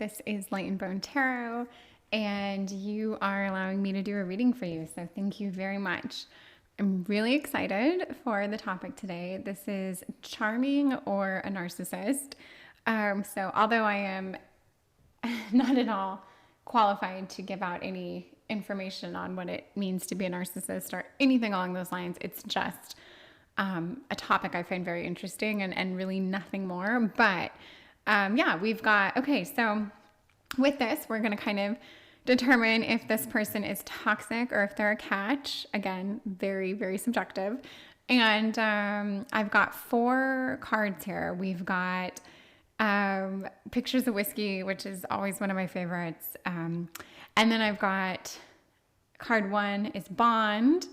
This is Light and Bone Tarot, and you are allowing me to do a reading for you. So thank you very much. I'm really excited for the topic today. This is charming or a narcissist. So although I am not at all qualified to give out any information on what it means to be a narcissist or anything along those lines, it's just a topic I find very interesting and really nothing more. But yeah, we've got, okay, so with this, we're going to kind of determine if this person is toxic or if they're a catch. Again, very, very subjective. And I've got 4 cards here. We've got pictures of whiskey, which is always one of my favorites. And then I've got card 1 is Bond,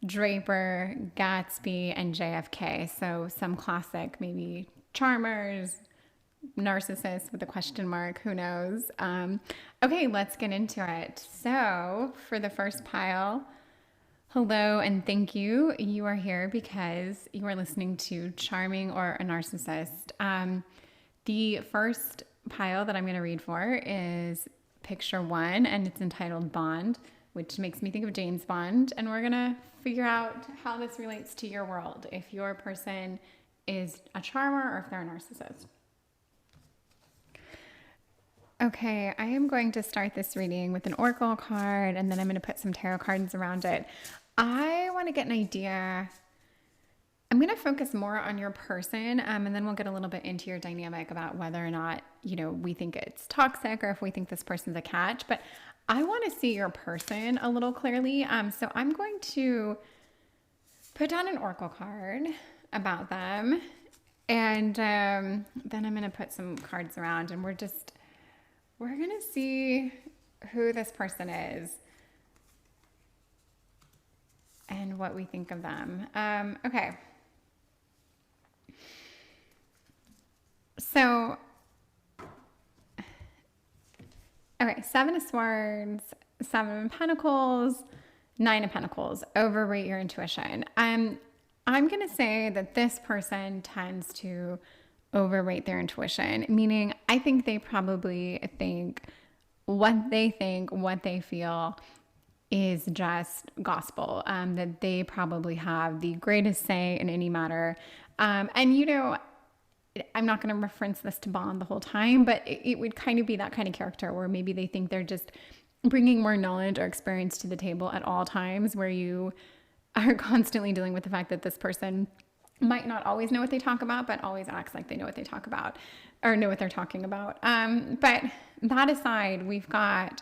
Draper, Gatsby, and J.F.K. So some classic, maybe charmers, narcissists with a question mark, who knows. Okay, let's get into it. So for the first pile, hello and thank you. You are here because you are listening to Charming or a Narcissist. The first pile that I'm going to read for is picture 1, and it's entitled Bond, which makes me think of James Bond. And we're going to figure out how this relates to your world, if your person is a charmer or if they're a narcissist. Okay, I am going to start this reading with an oracle card, and then I'm going to put some tarot cards around it. I want to get an idea. I'm going to focus more on your person, and then we'll get a little bit into your dynamic about whether or not, we think it's toxic or if we think this person's a catch. But I want to see your person a little clearly. So I'm going to put down an oracle card about them, and then I'm going to put some cards around, and we're going to see who this person is and what we think of them. Okay. So, okay, 7 of Swords, 7 of Pentacles, 9 of Pentacles. Overrate your intuition. I'm going to say that this person tends to overrate their intuition, meaning I think they probably think, what they feel is just gospel, that they probably have the greatest say in any matter. And I'm not going to reference this to Bond the whole time, but it would kind of be that kind of character where maybe they think they're just bringing more knowledge or experience to the table at all times, where you are constantly dealing with the fact that this person might not always know what they talk about, but always acts like they know what they talk about or know what they're talking about. But that aside, we've got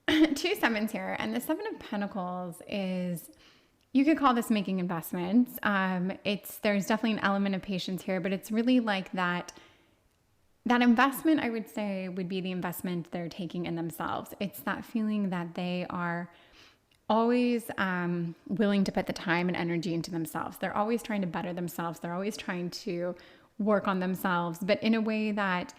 2 7s here, and the 7 of Pentacles is, you could call this making investments. There's definitely an element of patience here, but it's really like that investment, I would say, would be the investment they're taking in themselves. It's that feeling that they are always willing to put the time and energy into themselves. They're always trying to better themselves. They're always trying to work on themselves, but in a way that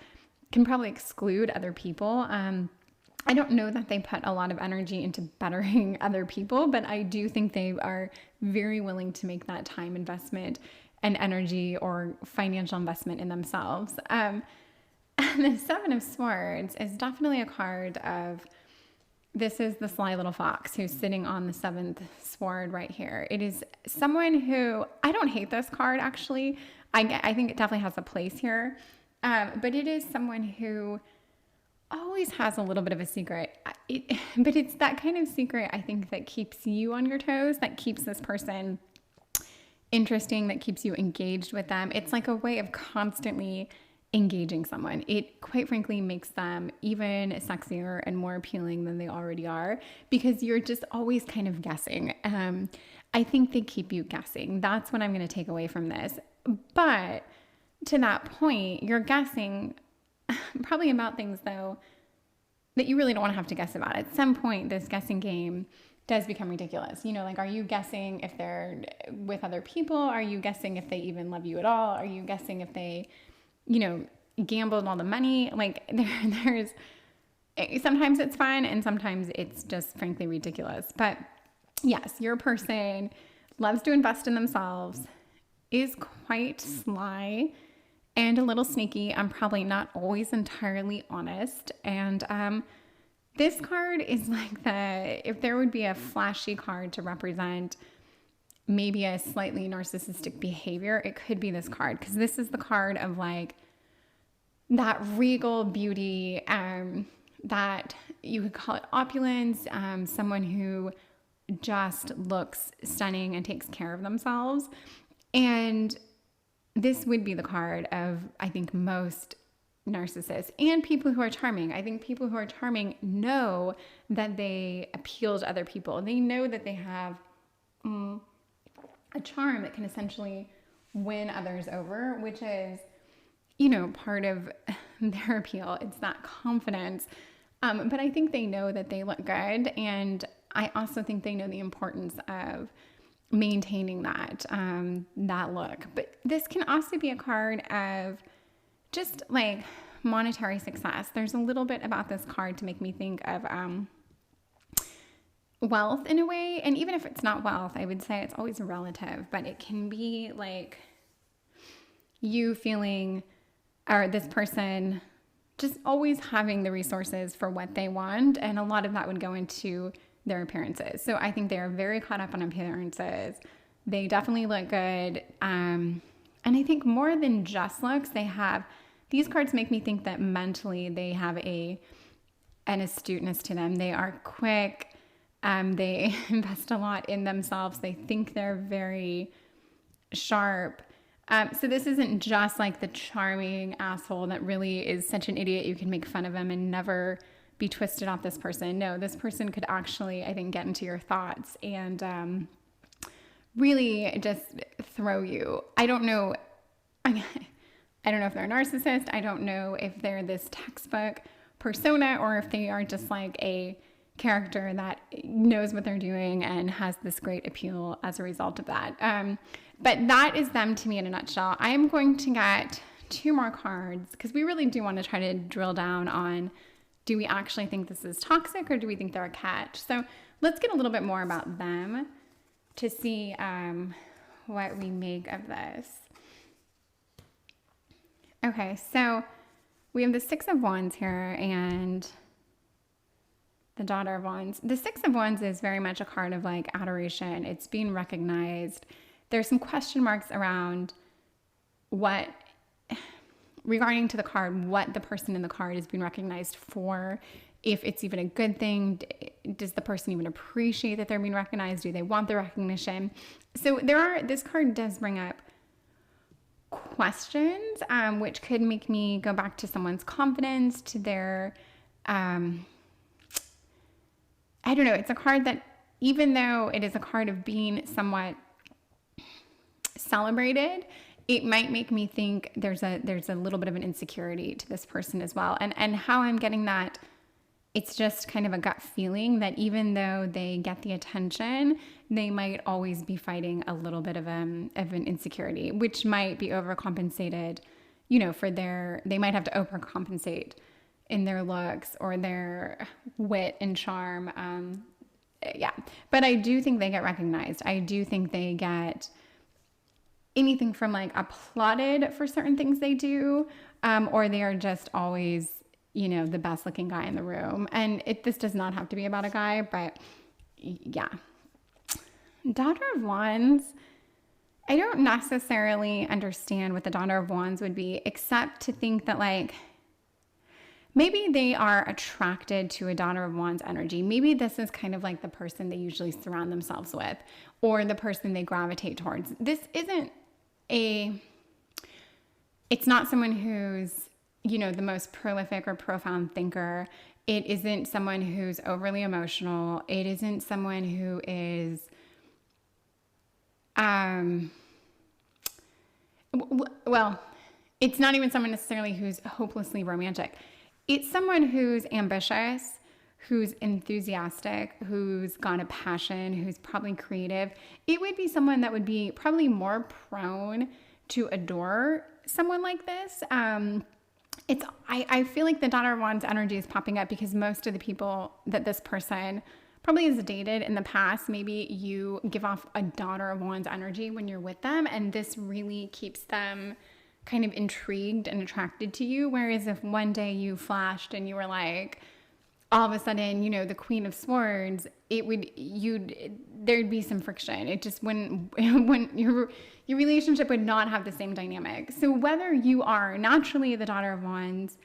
can probably exclude other people. I don't know that they put a lot of energy into bettering other people, but I do think they are very willing to make that time investment and energy or financial investment in themselves. And the 7 of Swords is definitely a card of, this is the sly little fox who's sitting on the 7th sword right here. It is someone who, I don't hate this card actually. I think it definitely has a place here. But it is someone who always has a little bit of a secret. But it's that kind of secret, I think, that keeps you on your toes, that keeps this person interesting, that keeps you engaged with them. It's like a way of constantly engaging someone. It quite frankly makes them even sexier and more appealing than they already are, because you're just always kind of guessing. I think they keep you guessing. That's what I'm going to take away from this. But to that point, you're guessing probably about things, though, that you really don't want to have to guess about. At some point, this guessing game does become ridiculous. Like, are you guessing if they're with other people? Are you guessing if they even love you at all? Are you guessing if they gambled all the money? Like, there's sometimes it's fun and sometimes it's just frankly ridiculous. But yes, your person loves to invest in themselves, is quite sly, and a little sneaky. I'm probably not always entirely honest. And this card is like if there would be a flashy card to represent maybe a slightly narcissistic behavior, it could be this card, because this is the card of like that regal beauty, that you could call it opulence, someone who just looks stunning and takes care of themselves. And this would be the card of, I think, most narcissists and people who are charming. I think people who are charming know that they appeal to other people. They know that they have a charm that can essentially win others over, which is, part of their appeal. It's that confidence. But I think they know that they look good. And I also think they know the importance of maintaining that look. But this can also be a card of just like monetary success. There's a little bit about this card to make me think of wealth in a way. And even if it's not wealth, I would say it's always relative, but it can be like you feeling, or this person just always having the resources for what they want. And a lot of that would go into their appearances. So I think they are very caught up on appearances. They definitely look good. And I think more than just looks, these cards make me think that mentally they have an astuteness to them. They are quick. They invest a lot in themselves. They think they're very sharp. So this isn't just like the charming asshole that really is such an idiot you can make fun of him and never be twisted off this person. No, this person could actually, I think, get into your thoughts and really just throw you. I don't know if they're a narcissist. I don't know if they're this textbook persona or if they are just like a character that knows what they're doing and has this great appeal as a result of that. But that is them to me in a nutshell. I am going to get 2 more cards because we really do want to try to drill down on, do we actually think this is toxic or do we think they're a catch? So let's get a little bit more about them to see what we make of this. Okay, so we have the 6 of Wands here and the Daughter of Wands. The 6 of Wands is very much a card of like adoration. It's being recognized. There's some question marks around regarding to the card, what the person in the card is being recognized for, if it's even a good thing. Does the person even appreciate that they're being recognized? Do they want the recognition? So this card does bring up questions, which could make me go back to someone's confidence, to their, I don't know. It's a card that, even though it is a card of being somewhat celebrated, it might make me think there's a little bit of an insecurity to this person as well. And how I'm getting that, it's just kind of a gut feeling that even though they get the attention, they might always be fighting a little bit of an insecurity, which might be overcompensated, they might have to overcompensate in their looks or their wit and charm. Yeah. But I do think they get recognized. I do think they get anything from like applauded for certain things they do, or they are just always, the best looking guy in the room. And this does not have to be about a guy, but yeah. Daughter of Wands, I don't necessarily understand what the Daughter of Wands would be, except to think that like, maybe they are attracted to a Daughter of Wands energy. Maybe this is kind of like the person they usually surround themselves with, or the person they gravitate towards. This isn't it's not someone who's, the most prolific or profound thinker. It isn't someone who's overly emotional. It isn't someone who is, well, it's not even someone necessarily who's hopelessly romantic. It's someone who's ambitious, who's enthusiastic, who's got a passion, who's probably creative. It would be someone that would be probably more prone to adore someone like this. I feel like the Daughter of Wands energy is popping up because most of the people that this person probably has dated in the past, maybe you give off a Daughter of Wands energy when you're with them, and this really keeps them kind of intrigued and attracted to you. Whereas if one day you flashed and you were like, all of a sudden, you know, the Queen of Swords, there'd be some friction. It just wouldn't, when your relationship would not have the same dynamic. So whether you are naturally the Daughter of Wands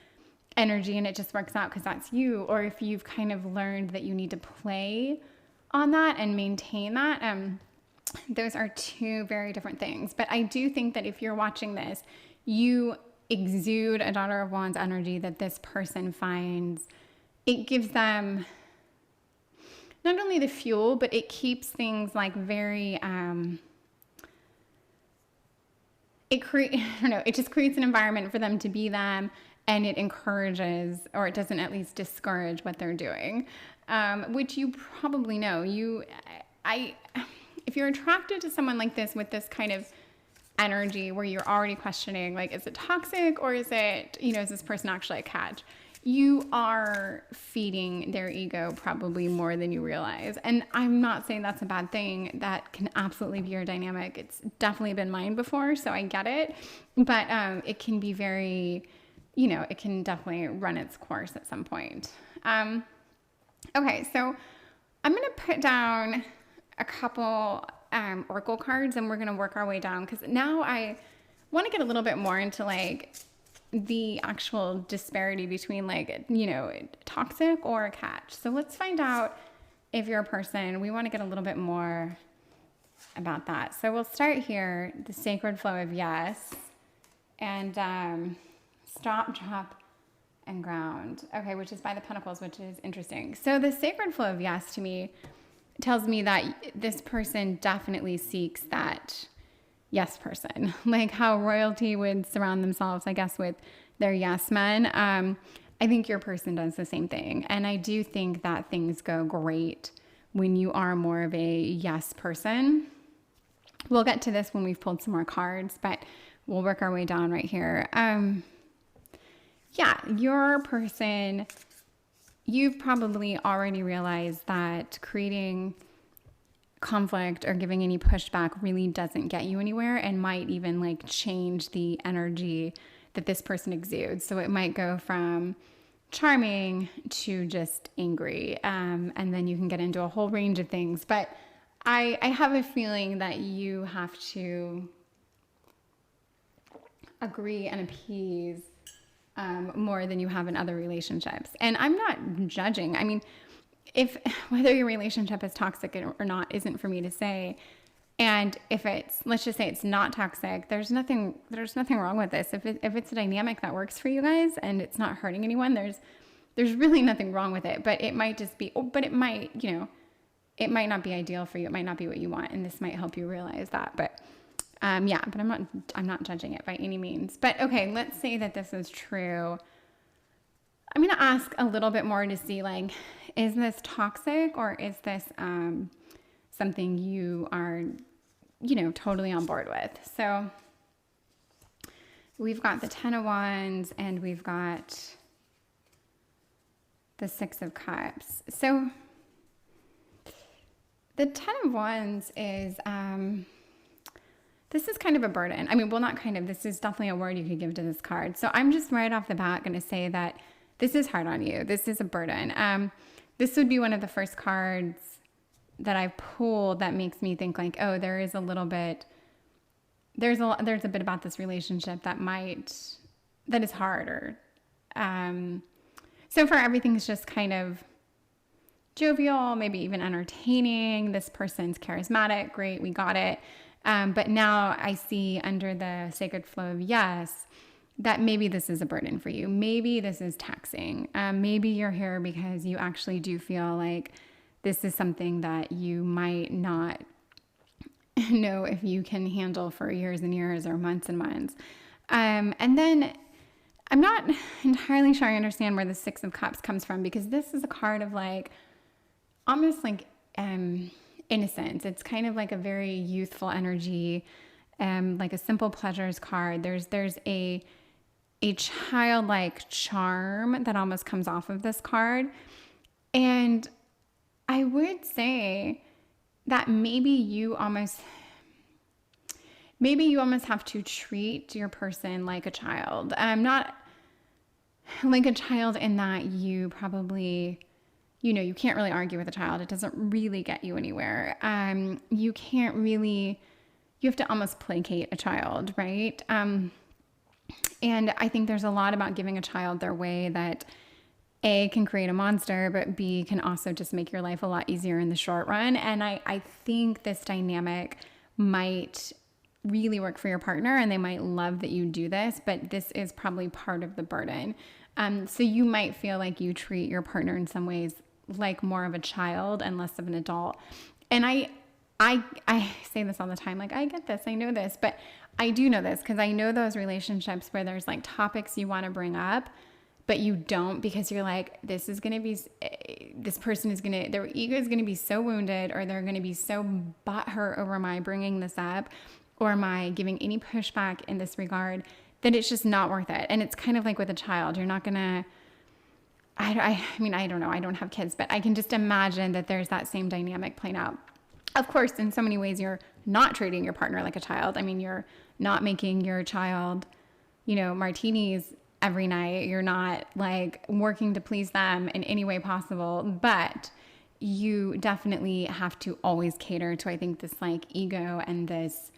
energy and it just works out because that's you, or if you've kind of learned that you need to play on that and maintain that, those are two very different things. But I do think that if you're watching this, you exude a Daughter of Wands energy that this person finds. It gives them not only the fuel, but it keeps things like very, it just creates an environment for them to be them, and it encourages, or it doesn't at least discourage what they're doing, which you probably know. If you're attracted to someone like this with this kind of energy where you're already questioning, like, is it toxic, or is it, you know, is this person actually a catch? You are feeding their ego probably more than you realize. And I'm not saying that's a bad thing. That can absolutely be your dynamic. It's definitely been mine before, so I get it. But it can be very, you know, it can definitely run its course at some point. Okay, so I'm going to put down a couple oracle cards, and we're going to work our way down, because now I want to get a little bit more into like the actual disparity between, like, you know, toxic or a catch. So let's find out if you're a person. We want to get a little bit more about that. So we'll start here, the sacred flow of yes, and stop, drop, and ground. Okay, which is by the Pentacles, which is interesting. So the sacred flow of yes to me tells me that this person definitely seeks that yes person, like how royalty would surround themselves, I guess, with their yes men. I think your person does the same thing. And I do think that things go great when you are more of a yes person. We'll get to this when we've pulled some more cards, but we'll work our way down right here. Yeah, your person, you've probably already realized that creating conflict or giving any pushback really doesn't get you anywhere, and might even like change the energy that this person exudes. So it might go from charming to just angry, and then you can get into a whole range of things. But I have a feeling that you have to agree and appease more than you have in other relationships. And I'm not judging. I mean, if whether your relationship is toxic or not isn't for me to say. And if it's, let's just say it's not toxic, there's nothing wrong with this. If it's a dynamic that works for you guys and it's not hurting anyone, there's really nothing wrong with it. But it might just be, but it might, you know, it might not be ideal for you. It might not be what you want, and this might help you realize that. But yeah, but I'm not judging it by any means. But okay, let's say that this is true. I'm going to ask a little bit more to see, like, is this toxic, or is this something you are, you know, totally on board with? So we've got the 10 of Wands, and we've got the 6 of Cups. So the 10 of Wands is, this is kind of a burden. I mean, well, not kind of, this is definitely a word you could give to this card. So I'm just right off the bat going to say that this is hard on you. This is a burden. This would be one of the first cards that I've pulled that makes me think like, oh, there is a little bit, there's a bit about this relationship that is harder. So far, everything's just kind of jovial, maybe even entertaining. This person's charismatic. Great, we got it. But now I see under the sacred flow of yes, that maybe this is a burden for you. Maybe this is taxing. Maybe you're here because you actually do feel like this is something that you might not know if you can handle for years and years or months and months. And then I'm not entirely sure I understand where the 6 of Cups comes from, because this is a card of like, almost like innocence. It's kind of like a very youthful energy, like a simple pleasures card. There's a childlike charm that almost comes off of this card. And I would say that maybe maybe you almost have to treat your person like a child. Not like a child in that you probably, you can't really argue with a child. It doesn't really get you anywhere. You can't really, you have to almost placate a child, right? And I think there's a lot about giving a child their way that A, can create a monster, but B, can also just make your life a lot easier in the short run. And I think this dynamic might really work for your partner, and they might love that you do this, but this is probably part of the burden. So you might feel like you treat your partner in some ways like more of a child and less of an adult. And I say this all the time, like, I get this, I know this, but I do know this because I know those relationships where there's like topics you want to bring up, but you don't, because you're like, this person is going to, their ego is going to be so wounded, or they're going to be so butthurt over my bringing this up or my giving any pushback in this regard, that it's just not worth it. And it's kind of like with a child, you're not going to, I mean, I don't know, I don't have kids, but I can just imagine that there's that same dynamic playing out. Of course, in so many ways, you're not treating your partner like a child. I mean, you're not making your child, martinis every night. You're not like working to please them in any way possible, but you definitely have to always cater to, I think, this like ego and this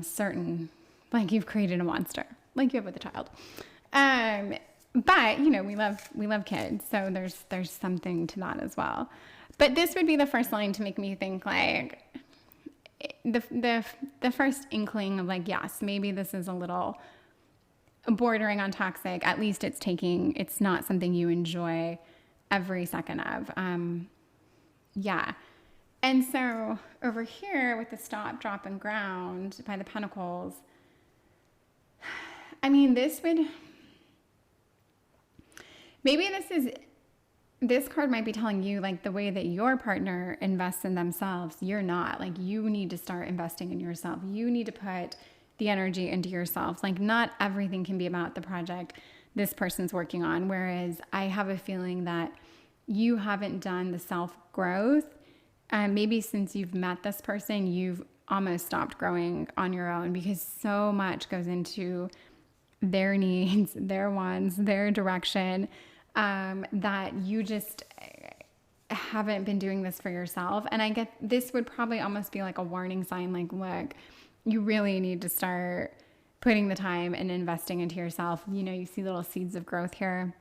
certain, like, you've created a monster, like you have with a child. But we love kids, so there's something to that as well. But this would be the first line to make me think, like, the first inkling of like, yes, maybe this is a little bordering on toxic. At least it's not something you enjoy every second of. Yeah. And so over here with the stop, drop, and ground by the Pentacles, I mean, this card might be telling you, like, the way that your partner invests in themselves, you're not. Like, you need to start investing in yourself. You need to put the energy into yourself. Like, not everything can be about the project this person's working on. Whereas I have a feeling that you haven't done the self-growth. Maybe since you've met this person, you've almost stopped growing on your own, because so much goes into their needs, their wants, their direction, that you just haven't been doing this for yourself. And I get this would probably almost be like a warning sign, like, look, you really need to start putting the time and investing into yourself. You see little seeds of growth here.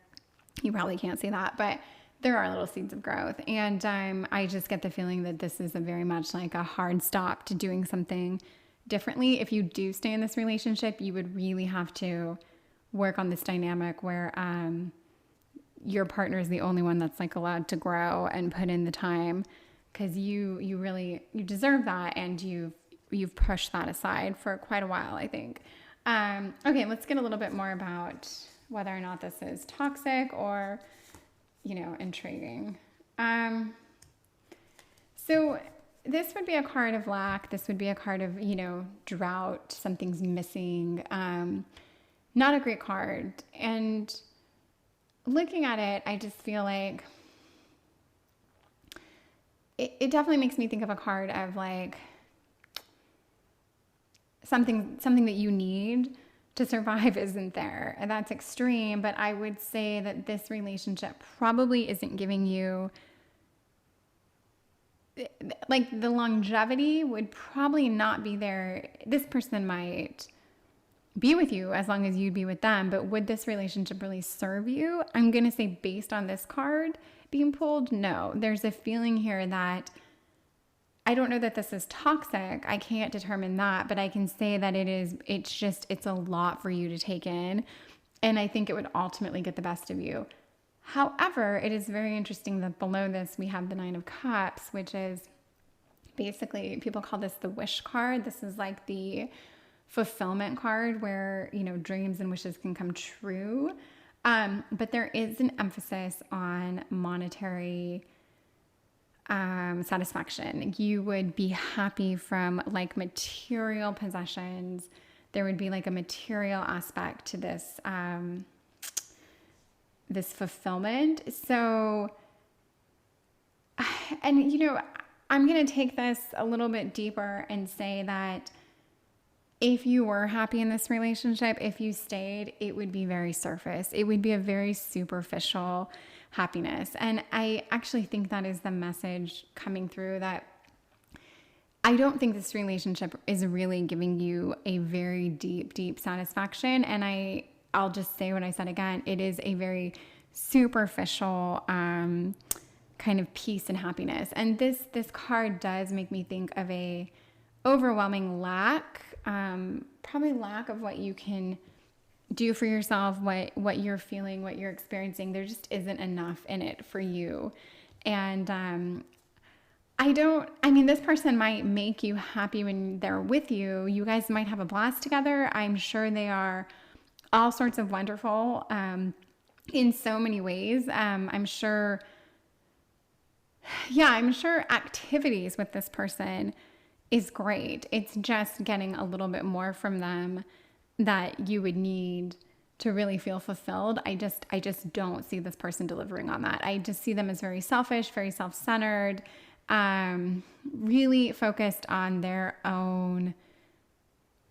You probably can't see that, but there are little seeds of growth. And I just get the feeling that this is a very much like a hard stop to doing something differently. If you do stay in this relationship, you would really have to work on this dynamic where your partner is the only one that's like allowed to grow and put in the time, because you deserve that, and you've pushed that aside for quite a while, I think. Okay, let's get a little bit more about whether or not this is toxic or intriguing. So this would be a card of lack. This would be a card of, drought. Something's missing. Not a great card. And looking at it, I just feel like it definitely makes me think of a card of like something that you need to survive isn't there. And that's extreme, but I would say that this relationship probably isn't giving you, like, the longevity would probably not be there. This person might be with you as long as you'd be with them, but would this relationship really serve you? I'm going to say, based on this card being pulled, no. There's a feeling here that I don't know that this is toxic. I can't determine that, but I can say that it's a lot for you to take in. And I think it would ultimately get the best of you. However, it is very interesting that below this, we have the Nine of Cups, which is basically, people call this the wish card. This is like the fulfillment card where, dreams and wishes can come true. But there is an emphasis on monetary satisfaction. You would be happy from like material possessions. There would be like a material aspect to this, this fulfillment. So, and I'm going to take this a little bit deeper and say that if you were happy in this relationship, if you stayed, it would be very surface. It would be a very superficial happiness. And I actually think that is the message coming through, that I don't think this relationship is really giving you a very deep, deep satisfaction. And I'll just say what I said again. It is a very superficial kind of peace and happiness. And this card does make me think of a overwhelming lack, probably lack of what you can do for yourself, what you're feeling, what you're experiencing. There just isn't enough in it for you. And this person might make you happy when they're with you. You guys might have a blast together. I'm sure they are all sorts of wonderful in so many ways. I'm sure activities with this person is great. It's just getting a little bit more from them that you would need to really feel fulfilled. I just don't see this person delivering on that. I just see them as very selfish, very self-centered, really focused on their own,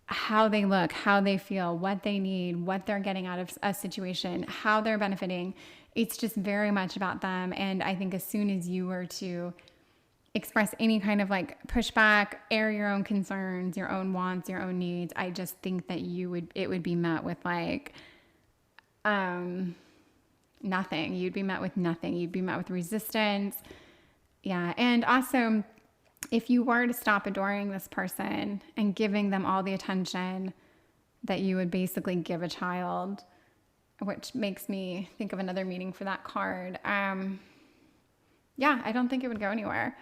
how they look, how they feel, what they need, what they're getting out of a situation, how they're benefiting. It's just very much about them. And I think as soon as you were to express any kind of like pushback, air your own concerns, your own wants, your own needs, I just think that it would be met with like, nothing. You'd be met with nothing. You'd be met with resistance. Yeah. And also, if you were to stop adoring this person and giving them all the attention that you would basically give a child, which makes me think of another meaning for that card. I don't think it would go anywhere.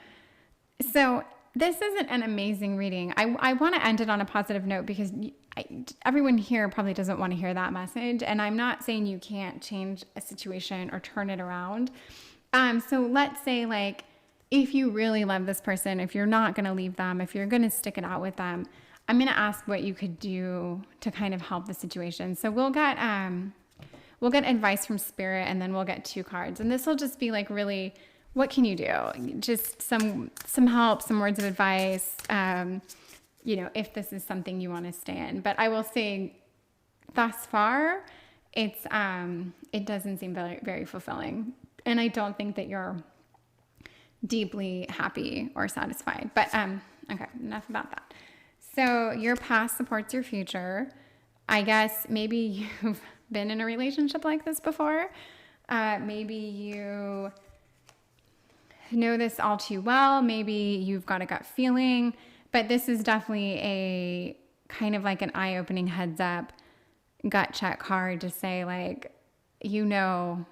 So this isn't an amazing reading. I want to end it on a positive note because everyone here probably doesn't want to hear that message. And I'm not saying you can't change a situation or turn it around. So let's say like, if you really love this person, if you're not going to leave them, if you're going to stick it out with them, I'm going to ask what you could do to kind of help the situation. So we'll get advice from Spirit, and then we'll get 2 cards. And this will just be like, really, what can you do? Just some help, some words of advice, if this is something you want to stay in. But I will say thus far, it doesn't seem very, very fulfilling. And I don't think that you're deeply happy or satisfied. But okay, enough about that. So your past supports your future. I guess maybe you've been in a relationship like this before. Maybe you know this all too well. Maybe you've got a gut feeling, but this is definitely a kind of like an eye-opening heads up gut check card to say like, you know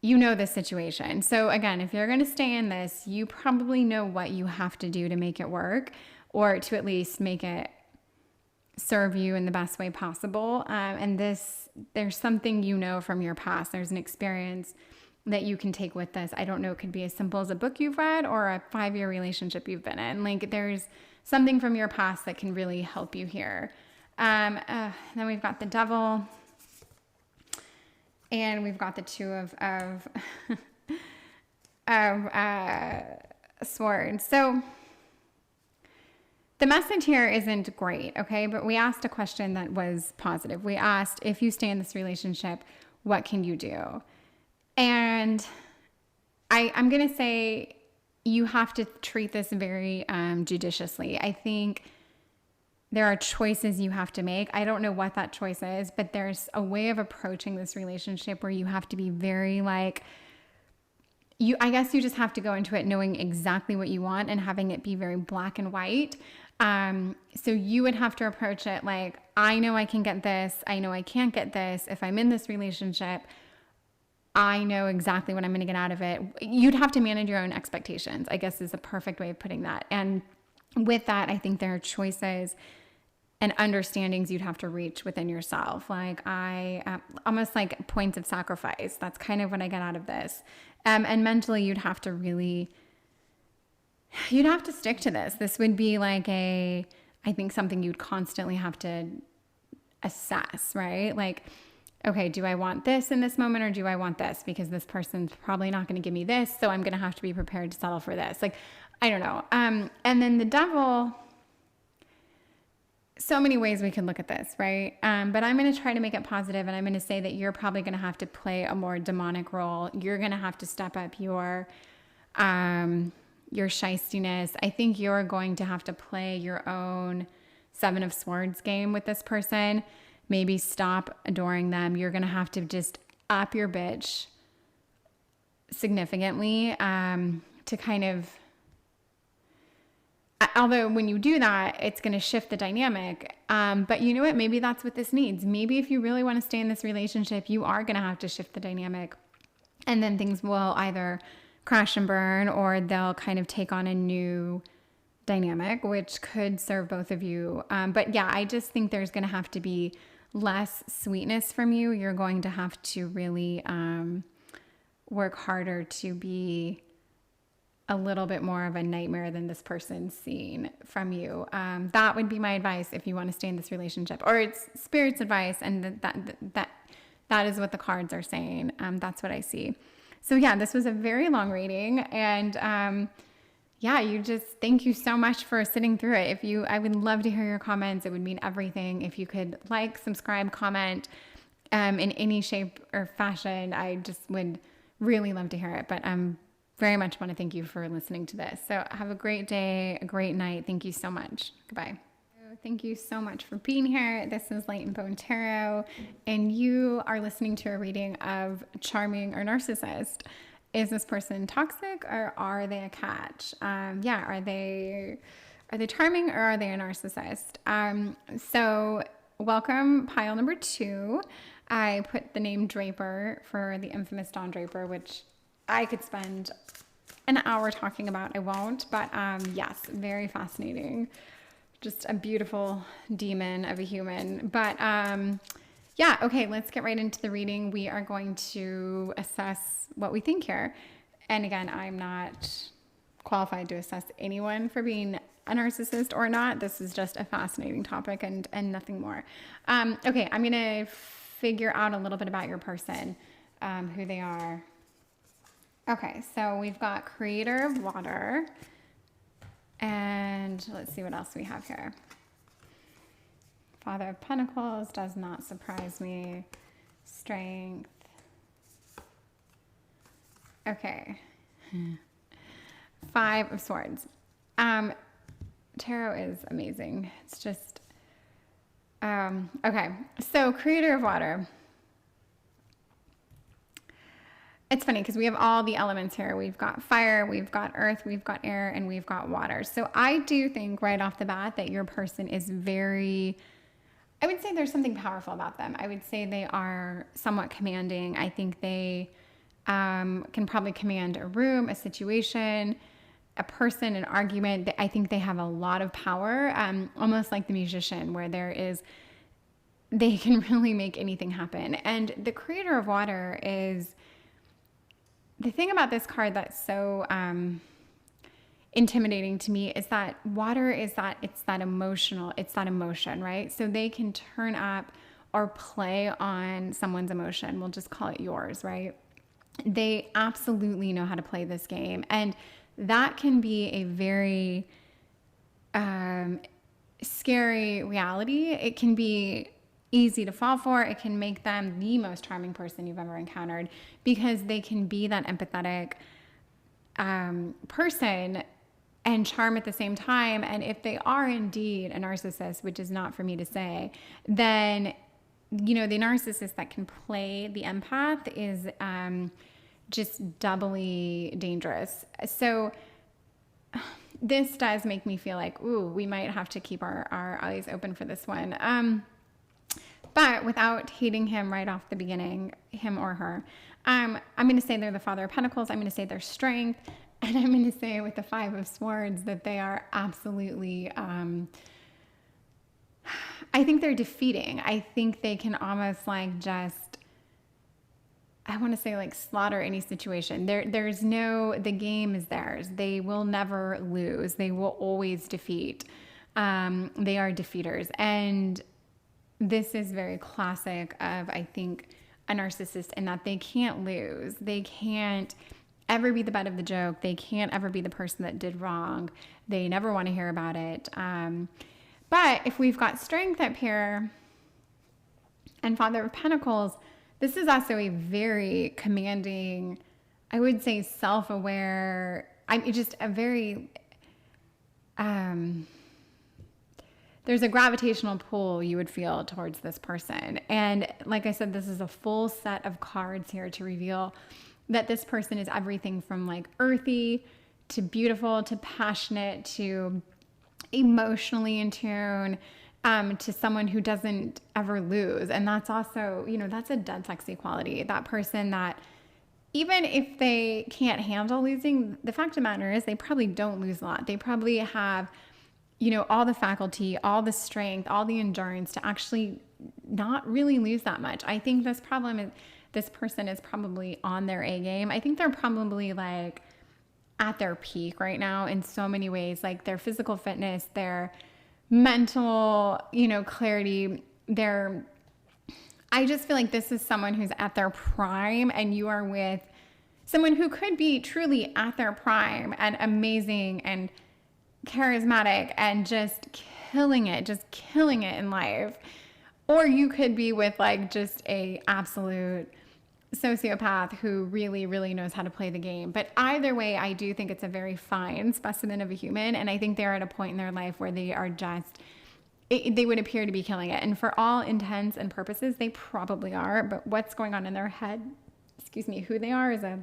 this situation. So again, if you're going to stay in this, you probably know what you have to do to make it work, or to at least make it serve you in the best way possible. And there's something from your past. There's an experience that you can take with this. I don't know. It could be as simple as a book you've read or a 5-year relationship you've been in. Like there's something from your past that can really help you here. Then we've got the Devil. And we've got the 2 of swords. So the message here isn't great, okay? But we asked a question that was positive. We asked, if you stay in this relationship, what can you do? And I'm going to say you have to treat this very judiciously. I think there are choices you have to make. I don't know what that choice is, but there's a way of approaching this relationship where you have to be very like, I guess you just have to go into it knowing exactly what you want and having it be very black and white. So you would have to approach it like, I know I can get this. I know I can't get this. If I'm in this relationship, I know exactly what I'm going to get out of it. You'd have to manage your own expectations, I guess is a perfect way of putting that. And with that, I think there are choices and understandings you'd have to reach within yourself. Like almost like points of sacrifice. That's kind of what I get out of this. And mentally, you'd have to stick to this. This would be like I think something you'd constantly have to assess, right? Like, okay, do I want this in this moment or do I want this? Because this person's probably not going to give me this. So I'm going to have to be prepared to settle for this. Like, I don't know. And then the Devil, so many ways we can look at this, right? But I'm going to try to make it positive, and I'm going to say that you're probably going to have to play a more demonic role. You're going to have to step up your shystiness. I think you're going to have to play your own Seven of Swords game with this person. Maybe stop adoring them. You're going to have to just up your bitch significantly to kind of, although when you do that, it's going to shift the dynamic. But you know what? Maybe that's what this needs. Maybe if you really want to stay in this relationship, you are going to have to shift the dynamic. And then things will either crash and burn, or they'll kind of take on a new dynamic, which could serve both of you. But yeah, I just think there's going to have to be less sweetness from you. You're going to have to really work harder to be a little bit more of a nightmare than this person's seen from you. That would be my advice if you want to stay in this relationship, or it's Spirit's advice, and that is what the cards are saying. That's what I see. So yeah, this was a very long reading, and thank you so much for sitting through it. I would love to hear your comments. It would mean everything if you could like, subscribe, comment in any shape or fashion. I just would really love to hear it. But very much want to thank you for listening to this. So have a great day, a great night. Thank you so much. Goodbye. Thank you so much for being here. This is Light and Bone Tarot, and you are listening to a reading of Charming or Narcissist. Is this person toxic, or are they a catch? Are they charming, or are they a narcissist? So welcome, pile number 2. I put the name Draper for the infamous Don Draper, which I could spend an hour talking about. I won't, but yes, very fascinating. Just a beautiful demon of a human. But okay, let's get right into the reading. We are going to assess what we think here. And again, I'm not qualified to assess anyone for being a narcissist or not. This is just a fascinating topic and nothing more. Okay, I'm going to figure out a little bit about your person, who they are. Okay, so we've got Creator of Water. And let's see what else we have here. Father of Pentacles does not surprise me. Strength. Okay. 5 of Swords. Tarot is amazing. It's just, okay. So Creator of Water. It's funny because we have all the elements here. We've got fire, we've got earth, we've got air, and we've got water. So I do think right off the bat that your person is I would say there's something powerful about them. I would say they are somewhat commanding. I think they can probably command a room, a situation, a person, an argument. I think they have a lot of power, almost like the musician, where they can really make anything happen. And the Creator of Water is... The thing about this card that's so intimidating to me is that water is that it's that emotion, right? So they can turn up or play on someone's emotion. We'll just call it yours, right? They absolutely know how to play this game. And that can be a very scary reality. It can be easy to fall for. It can make them the most charming person you've ever encountered, because they can be that empathetic person and charm at the same time. And if they are indeed a narcissist, which is not for me to say, then, the narcissist that can play the empath is just doubly dangerous. So this does make me feel like, ooh, we might have to keep our eyes open for this one. But without hating him right off the beginning, him or her, I'm going to say they're the Father of Pentacles. I'm going to say their strength. And I'm going to say with the 5 of Swords that they are absolutely, I think they're defeating. I think they can almost I want to say slaughter any situation. The game is theirs. They will never lose. They will always defeat. They are defeaters. And this is very classic of, I think, a narcissist, in that they can't lose. They can't ever be the butt of the joke. They can't ever be the person that did wrong. They never want to hear about it. But if we've got Strength up here and Father of Pentacles, this is also a very commanding, I would say self-aware, just a very, there's a gravitational pull you would feel towards this person. And like I said, this is a full set of cards here to reveal that this person is everything from like earthy to beautiful to passionate to emotionally in tune, to someone who doesn't ever lose. And that's also, that's a dead sexy quality. That person that even if they can't handle losing, the fact of the matter is they probably don't lose a lot. They probably have, all the faculty, all the strength, all the endurance to actually not really lose that much. I think this person is probably on their A game. I think they're probably like at their peak right now in so many ways, like their physical fitness, their mental, clarity, I just feel like this is someone who's at their prime, and you are with someone who could be truly at their prime and amazing and charismatic and just killing it in life. Or you could be with like just a absolute sociopath who really, really knows how to play the game. But either way, I do think it's a very fine specimen of a human. And I think they're at a point in their life where they are they would appear to be killing it. And for all intents and purposes, they probably are. But what's going on in their head, who they are is a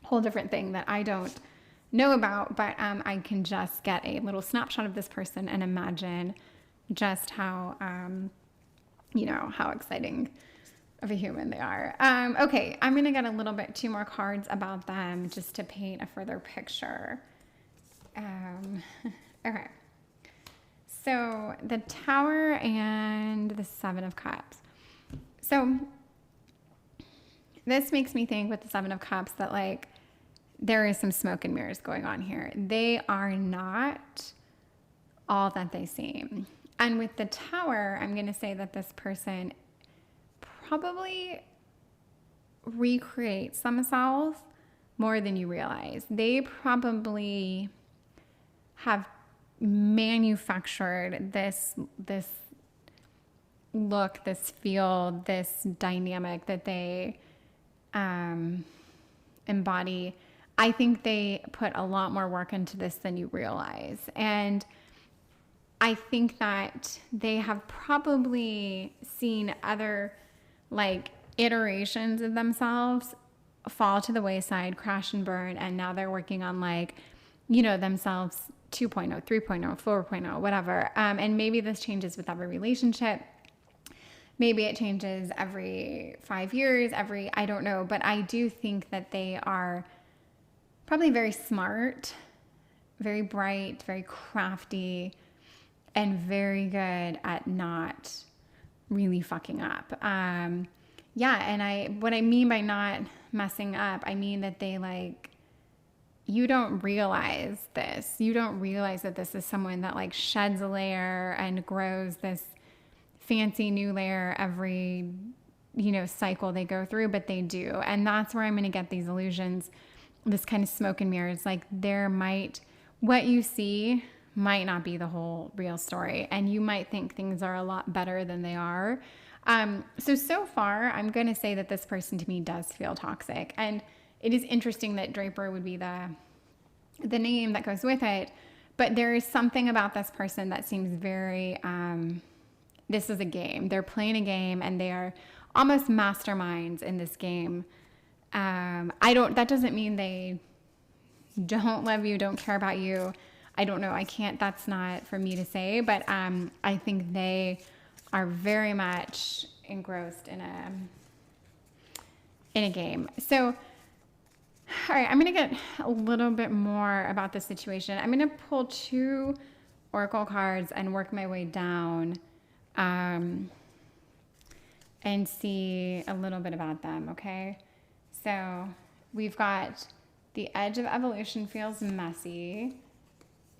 whole different thing that I don't know about. But I can just get a little snapshot of this person and imagine just how, how exciting of a human they are. Okay, I'm going to get a little bit 2 more cards about them just to paint a further picture. Okay. So the Tower and the 7 of Cups. So this makes me think with the 7 of Cups that like there is some smoke and mirrors going on here. They are not all that they seem. And with the Tower, I'm going to say that this person probably recreates themselves more than you realize. They probably have manufactured this look, this feel, this dynamic that they embody. I think they put a lot more work into this than you realize. And I think that they have probably seen other like iterations of themselves fall to the wayside, crash and burn, and now they're working on like, themselves 2.0, 3.0, 4.0, whatever. And maybe this changes with every relationship. Maybe it changes every 5 years, I don't know. But I do think that they are probably very smart, very bright, very crafty, and very good at not really fucking up. And what I mean by not messing up, I mean that they like, you don't realize this. You don't realize that this is someone that like sheds a layer and grows this fancy new layer every, cycle they go through, but they do. And that's where I'm going to get these illusions, this kind of smoke and mirrors. Like what you see might not be the whole real story. And you might think things are a lot better than they are. So far, I'm going to say that this person to me does feel toxic. And it is interesting that Draper would be the name that goes with it. But there is something about this person that seems very, this is a game. They're playing a game and they are almost masterminds in this game. That doesn't mean they don't love you, don't care about you. I don't know. That's not for me to say, but I think they are very much engrossed in a game. So, all right, I'm going to get a little bit more about the situation. I'm going to pull 2 oracle cards and work my way down and see a little bit about them, okay? So we've got the edge of evolution feels messy,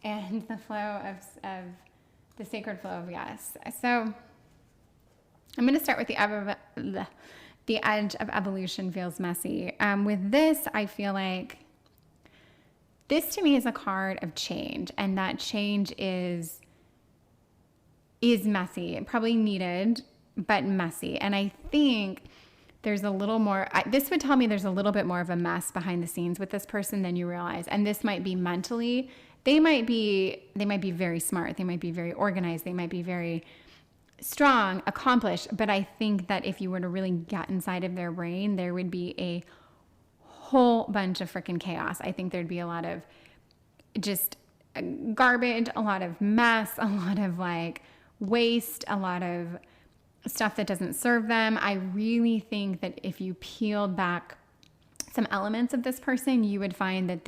and the flow of the sacred flow of yes. So I'm going to start with the edge of evolution feels messy. With this, I feel like this to me is a card of change, and that change is is messy and probably needed, but messy. And I think there's a little more, this would tell me there's a little bit more of a mess behind the scenes with this person than you realize. And this might be mentally, they might be very smart. They might be very organized. They might be very strong, accomplished. But I think that if you were to really get inside of their brain, there would be a whole bunch of freaking chaos. I think there'd be a lot of just garbage, a lot of mess, a lot of like waste, a lot of stuff that doesn't serve them. I really think that if you peeled back some elements of this person, you would find that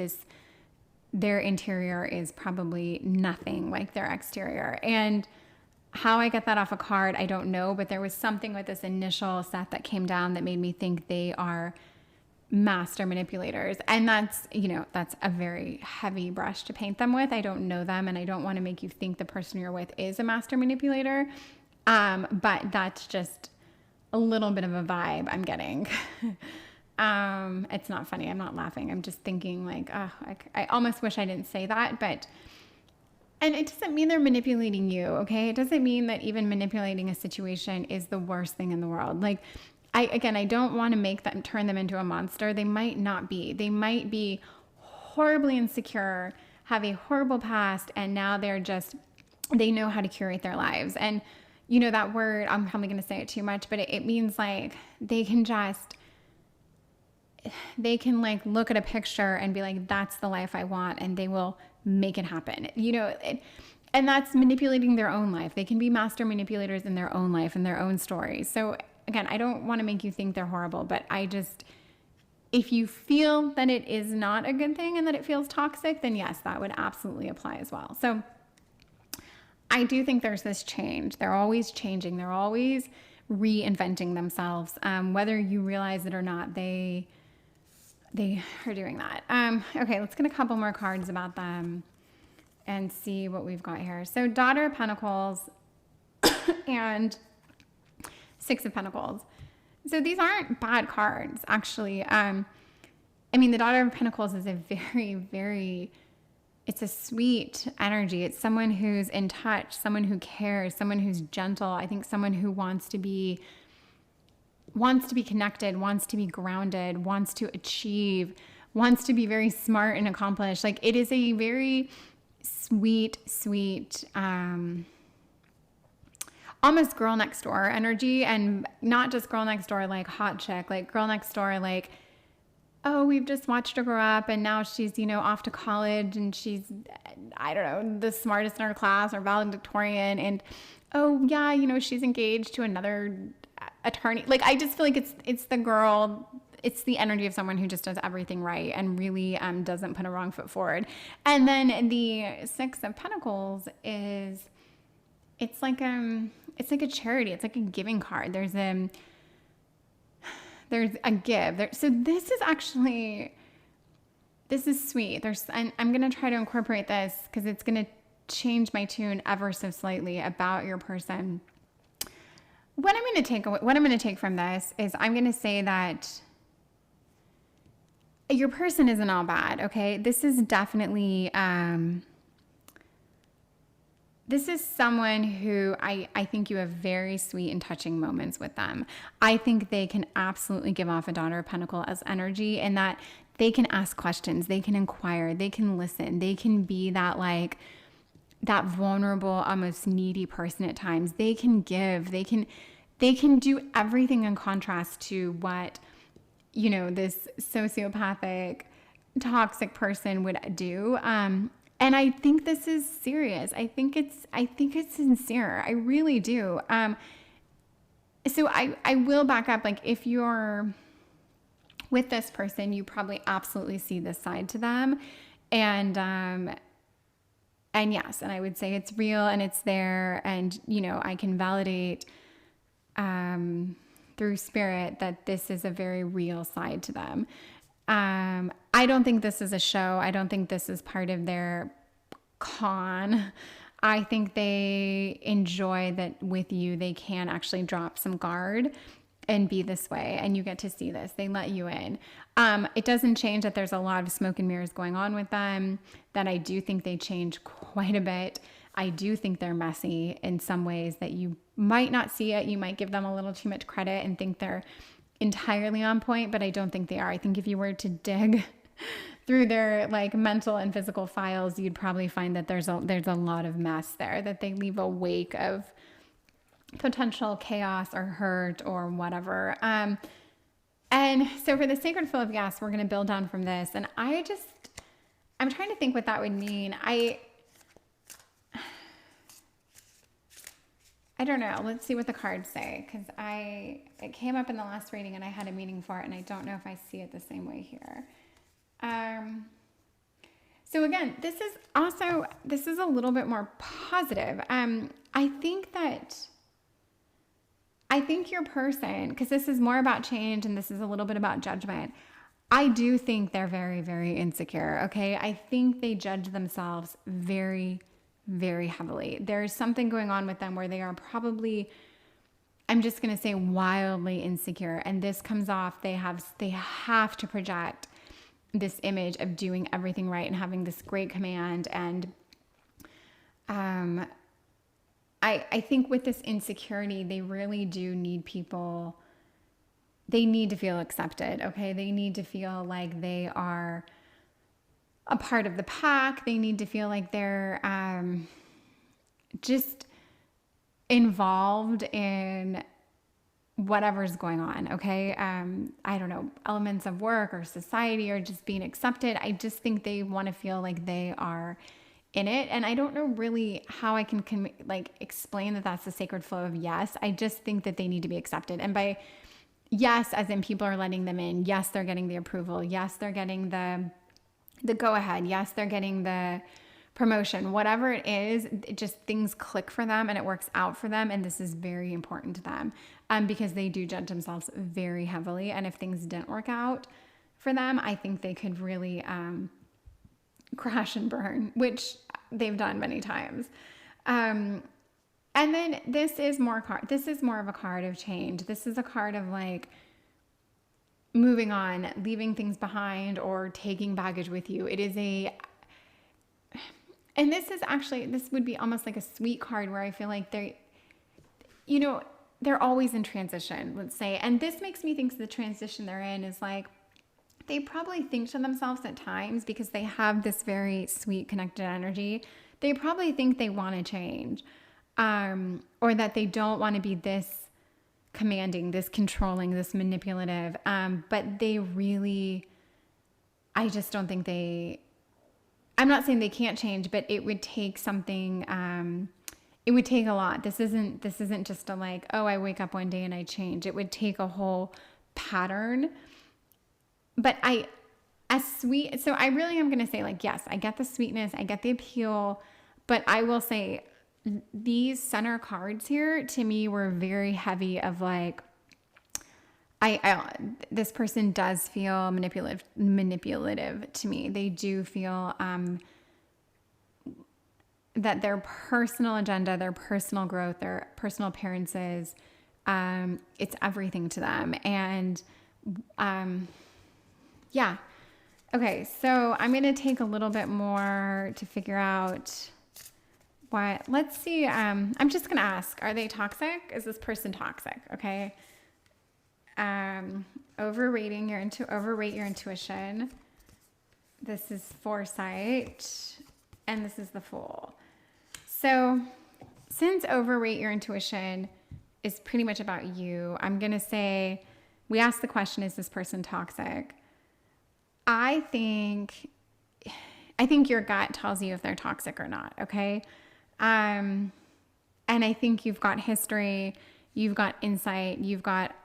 their interior is probably nothing like their exterior. And how I get that off a card, I don't know, but there was something with this initial set that came down that made me think they are master manipulators. And that's a very heavy brush to paint them with. I don't know them, and I don't want to make you think the person you're with is a master manipulator. But that's just a little bit of a vibe I'm getting. It's not funny. I'm not laughing. I'm just thinking like, oh, I almost wish I didn't say that, and it doesn't mean they're manipulating you. Okay. It doesn't mean that even manipulating a situation is the worst thing in the world. Like, I don't want to turn them into a monster. They might not be. They might be horribly insecure, have a horrible past, and now they know how to curate their lives. And that word, I'm probably going to say it too much, but it means like they can like look at a picture and be like, that's the life I want, and they will make it happen. And that's manipulating their own life. They can be master manipulators in their own life and their own stories. So again, I don't want to make you think they're horrible, but if you feel that it is not a good thing and that it feels toxic, then yes, that would absolutely apply as well. So I do think there's this change. They're always changing. They're always reinventing themselves. Whether you realize it or not, they are doing that. Okay, let's get a couple more cards about them and see what we've got here. So Daughter of Pentacles and Six of Pentacles. So these aren't bad cards, actually. The Daughter of Pentacles is a very, very, it's a sweet energy. It's someone who's in touch, someone who cares, someone who's gentle. I think someone who wants to be connected, wants to be grounded, wants to achieve, wants to be very smart and accomplished. Like, it is a very sweet, almost girl next door energy, and not just girl next door like hot chick, like girl next door like, oh, we've just watched her grow up and now she's, off to college and she's, I don't know, the smartest in her class or valedictorian, and oh yeah, she's engaged to another attorney. Like, I just feel like it's the girl, it's the energy of someone who just does everything right and really doesn't put a wrong foot forward. And then the Six of Pentacles is, it's like a charity. It's like a giving card. There's a give. So this is sweet. I'm going to try to incorporate this because it's going to change my tune ever so slightly about your person. What I'm going to take from this is I'm going to say that your person isn't all bad. Okay. This is definitely, this is someone who I think you have very sweet and touching moments with them. I think they can absolutely give off a Daughter of Pentacles as energy, and that they can ask questions, they can inquire, they can listen, they can be that vulnerable, almost needy person at times. They can give, they can do everything in contrast to what, this sociopathic, toxic person would do. And I think this is serious. I think it's sincere. I really do. So I will back up. Like, if you're with this person, you probably absolutely see this side to them. And yes, and I would say it's real and it's there. And, I can validate, through spirit that this is a very real side to them. I don't think this is a show. I don't think this is part of their con. I think they enjoy that with you. They can actually drop some guard and be this way. And you get to see this. They let you in. It doesn't change that there's a lot of smoke and mirrors going on with them, that I do think they change quite a bit. I do think they're messy in some ways that you might not see it. You might give them a little too much credit and think they're entirely on point, but I don't think they are. I think if you were to dig through their like mental and physical files, you'd probably find that there's a lot of mess there, that they leave a wake of potential chaos or hurt or whatever. And so for the sacred flow of yes, we're going to build down from this. And I'm trying to think what that would mean. I don't know. Let's see what the cards say, because it came up in the last reading and I had a meaning for it, and I don't know if I see it the same way here. So again, this is a little bit more positive. I think your person, because this is more about change and this is a little bit about judgment, I do think they're very, very insecure. Okay. I think they judge themselves very, very heavily. There's something going on with them where they are probably, I'm just going to say, wildly insecure. And this comes off, they have to project this image of doing everything right and having this great command. And I think with this insecurity, they really do need people. They need to feel accepted, okay? They need to feel like they are a part of the pack. They need to feel like they're just involved in whatever's going on, okay? I don't know, elements of work or society or just being accepted. I just think they want to feel like they are in it. And I don't know really how I can explain that that's the sacred flow of yes. I just think that they need to be accepted. And by yes, as in people are letting them in. Yes, they're getting the approval. Yes, they're getting the go ahead. Yes, they're getting the promotion. Whatever it is, it just things click for them and it works out for them. And this is very important to them because they do judge themselves very heavily. And if things didn't work out for them, I think they could really crash and burn, which they've done many times. And then this is more of a card of change. This is a card of like moving on, leaving things behind, or taking baggage with you. It is and this would be almost like a sweet card where I feel like they're always in transition, let's say. And this makes me think the transition they're in is like, they probably think to themselves at times, because they have this very sweet connected energy, they probably think they want to change, or that they don't want to be this commanding, this controlling, this manipulative. But they really, I just don't think I'm not saying they can't change, but it would take something, it would take a lot. This isn't just a like, oh, I wake up one day and I change. It would take a whole pattern. But so I really am going to say like, yes, I get the sweetness, I get the appeal, but I will say these center cards here to me were very heavy of like, this person does feel manipulative to me. They do feel that their personal agenda, their personal growth, their personal appearances, it's everything to them. And yeah. Okay, so I'm going to take a little bit more to figure out what, let's see. I'm just going to ask, are they toxic? Is this person toxic? Okay. Overrate your intuition. This is foresight, and this is the Fool. So since overrate your intuition is pretty much about you, I'm going to say, we asked the question, is this person toxic? I think your gut tells you if they're toxic or not, okay? And I think you've got history, you've got insight, you've got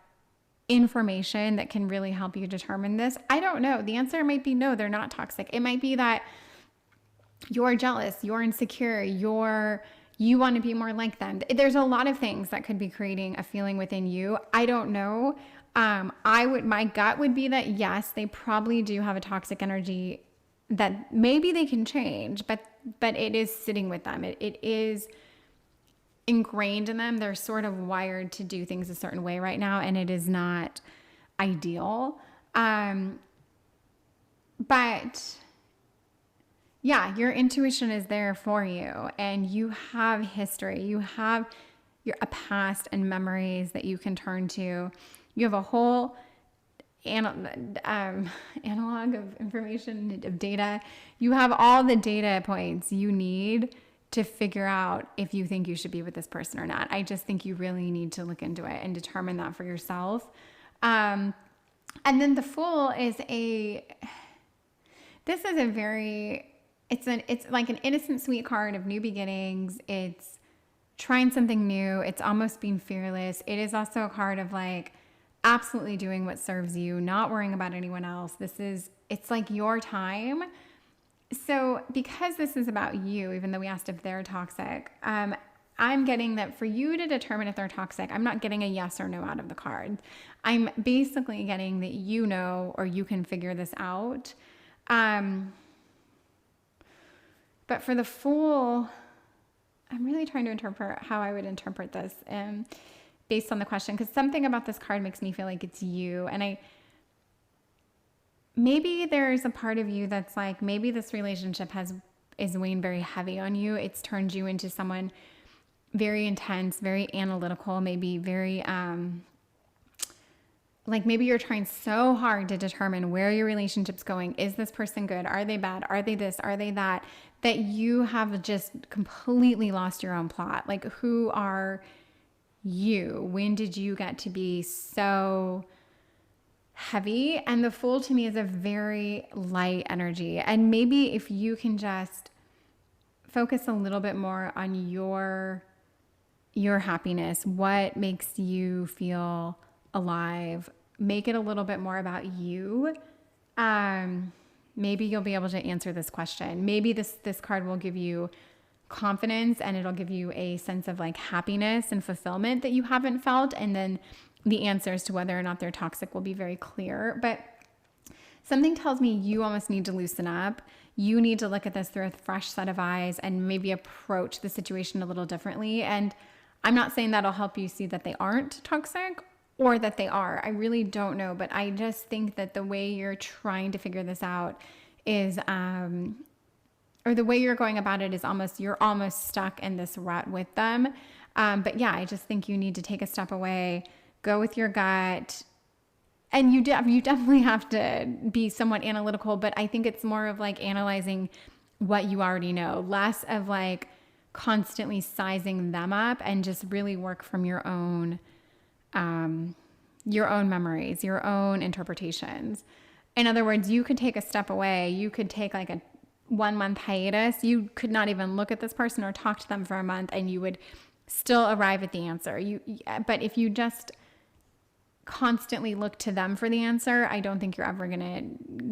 information that can really help you determine this. I don't know. The answer might be no, they're not toxic. It might be that you're jealous, you're insecure, you want to be more like them. There's a lot of things that could be creating a feeling within you. I don't know. My gut would be that yes, they probably do have a toxic energy that maybe they can change, but it is sitting with them. It is ingrained in them. They're sort of wired to do things a certain way right now, and it is not ideal. But yeah, your intuition is there for you, and you have history. You have a past and memories that you can turn to. You have a whole analog of information, of data. You have all the data points you need to figure out if you think you should be with this person or not. I just think you really need to look into it and determine that for yourself. And then the Fool is this is a very, it's like an innocent, sweet card of new beginnings. It's trying something new. It's almost being fearless. It is also a card of like absolutely doing what serves you, not worrying about anyone else. It's like your time. So because this is about you, even though we asked if they're toxic, I'm getting that for you to determine if they're toxic, I'm not getting a yes or no out of the card. I'm basically getting that you know, or you can figure this out. But for the Fool, I'm really trying to interpret how I would interpret this based on the question, because something about this card makes me feel like it's you. And maybe there's a part of you that's like, maybe this relationship is weighing very heavy on you. It's turned you into someone very intense, very analytical, maybe very, like maybe you're trying so hard to determine where your relationship's going. Is this person good? Are they bad? Are they this? Are they that? That you have just completely lost your own plot. Like, who are you? When did you get to be so heavy? And the Fool to me is a very light energy. And maybe if you can just focus a little bit more on your happiness, what makes you feel alive, make it a little bit more about you. Maybe you'll be able to answer this question. Maybe this card will give you confidence, and it'll give you a sense of like happiness and fulfillment that you haven't felt. And then the answers to whether or not they're toxic will be very clear. But something tells me you almost need to loosen up. You need to look at this through a fresh set of eyes and maybe approach the situation a little differently. And I'm not saying that'll help you see that they aren't toxic or that they are. I really don't know. But I just think that the way you're trying to figure this out is, or the way you're going about it is you're almost stuck in this rut with them. But yeah, I just think you need to take a step away, go with your gut. And you definitely have to be somewhat analytical, but I think it's more of like analyzing what you already know, less of like constantly sizing them up, and just really work from your own memories, your own interpretations. In other words, you could take a step away. You could take like a 1 month hiatus. You could not even look at this person or talk to them for a month, and you would still arrive at the answer. But if you just constantly look to them for the answer, I don't think you're ever going to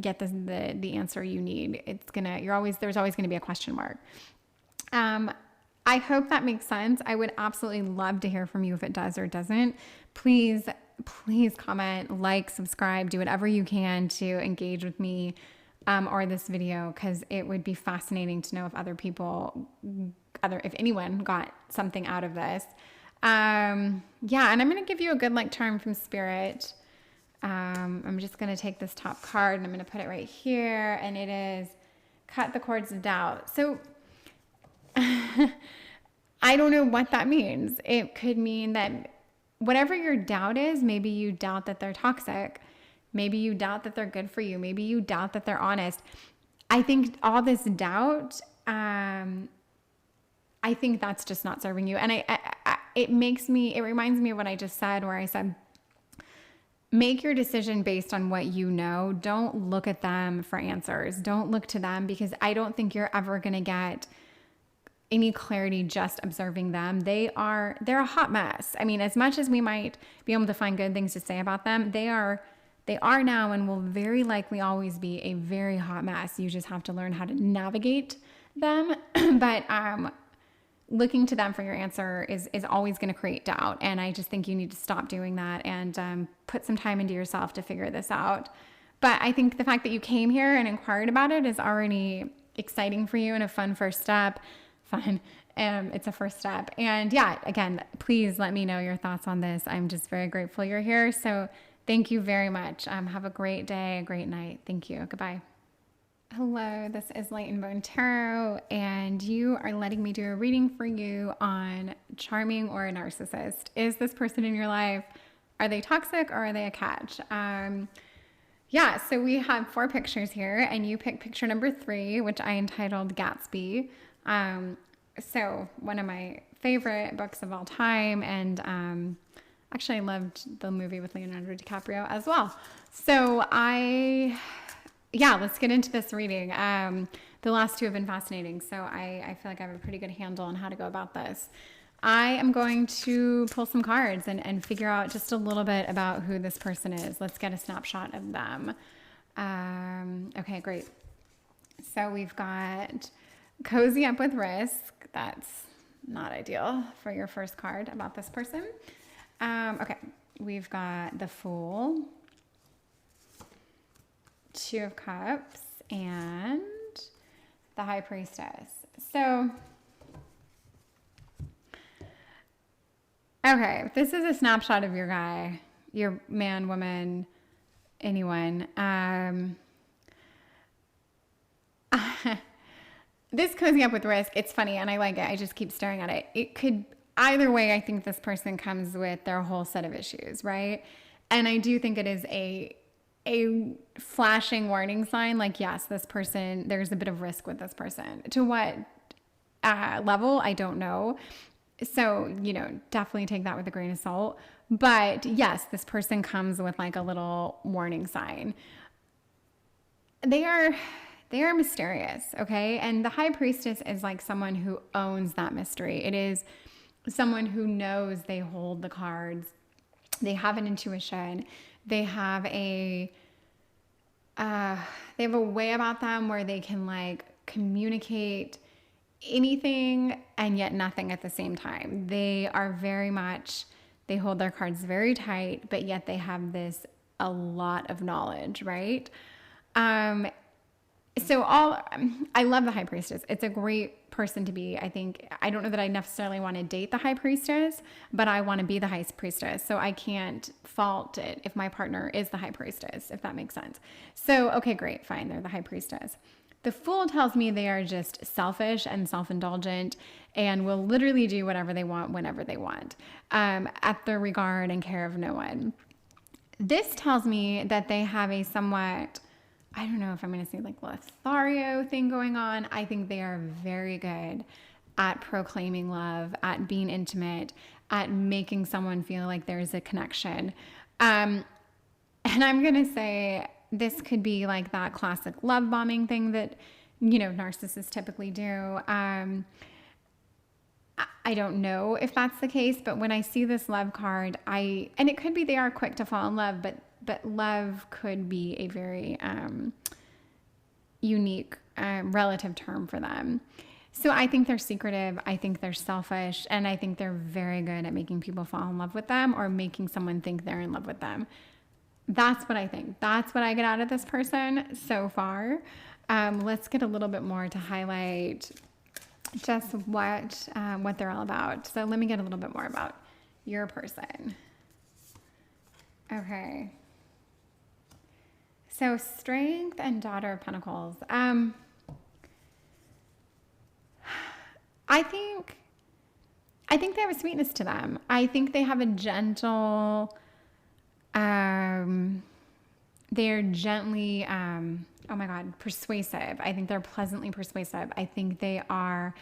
get the answer you need. There's always going to be a question mark. I hope that makes sense. I would absolutely love to hear from you if it does or doesn't. Please comment, like, subscribe, do whatever you can to engage with me or this video, because it would be fascinating to know if anyone got something out of this. And I'm going to give you a good luck charm from Spirit. I'm just going to take this top card and I'm going to put it right here, and it is cut the cords of doubt. So I don't know what that means. It could mean that whatever your doubt is, maybe you doubt that they're toxic. Maybe you doubt that they're good for you. Maybe you doubt that they're honest. I think all this doubt, I think that's just not serving you. And it reminds me of what I just said, where I said, make your decision based on what you know. Don't look at them for answers. Don't look to them, because I don't think you're ever going to get any clarity just observing them. They're a hot mess. I mean, as much as we might be able to find good things to say about them, they are now and will very likely always be a very hot mess. You just have to learn how to navigate them. But looking to them for your answer is always going to create doubt. And I just think you need to stop doing that and put some time into yourself to figure this out. But I think the fact that you came here and inquired about it is already exciting for you and a fun first step. It's a first step. And yeah, again, please let me know your thoughts on this. I'm just very grateful you're here. So thank you very much. Have a great day, a great night. Thank you. Goodbye. Hello, this is Light and Bone Tarot, and you are letting me do a reading for you on charming or a narcissist. Is this person in your life? Are they toxic or are they a catch? Yeah, so we have 4 pictures here, and you pick picture number 3, which I entitled Gatsby. So one of my favorite books of all time, and actually I loved the movie with Leonardo DiCaprio as well. So let's get into this reading. The last 2 have been fascinating, so I feel like I have a pretty good handle on how to go about this. I am going to pull some cards and figure out just a little bit about who this person is. Let's get a snapshot of them. Okay, great. So we've got Cozy Up with Risk. That's not ideal for your first card about this person. Okay, we've got the Fool, 2 of Cups, and the High Priestess. So, okay, this is a snapshot of your guy, your man, woman, anyone. This Cozy Up with Risk, it's funny, and I like it. I just keep staring at it. It could, either way, I think this person comes with their whole set of issues, right? And I do think it is a flashing warning sign, like, yes, this person, there's a bit of risk with this person. To what level, I don't know. So, definitely take that with a grain of salt. But yes, this person comes with like a little warning sign. They are mysterious, okay? And the High Priestess is like someone who owns that mystery. It is someone who knows they hold the cards. They have an intuition. They have a way about them where they can like communicate anything and yet nothing at the same time. They hold their cards very tight, but yet they have a lot of knowledge, right? I love the High Priestess. It's a great person to be. I don't know that I necessarily want to date the High Priestess, but I want to be the High Priestess. So I can't fault it if my partner is the High Priestess, if that makes sense. So, okay, great, fine. They're the High Priestess. The Fool tells me they are just selfish and self-indulgent and will literally do whatever they want whenever they want, at the regard and care of no one. This tells me that they have a somewhat, I don't know if I'm going to say like Lothario thing going on. I think they are very good at proclaiming love, at being intimate, at making someone feel like there's a connection. And I'm going to say this could be like that classic love bombing thing that, narcissists typically do. I don't know if that's the case, but when I see this love card, and it could be they are quick to fall in love, but love could be a very unique relative term for them. So I think they're secretive. I think they're selfish. And I think they're very good at making people fall in love with them or making someone think they're in love with them. That's what I think. That's what I get out of this person so far. Let's get a little bit more to highlight just what they're all about. So let me get a little bit more about your person. Okay. So Strength and Daughter of Pentacles. I think they have a sweetness to them. I think they have a gentle, they're gently, persuasive. I think they're pleasantly persuasive. I think they are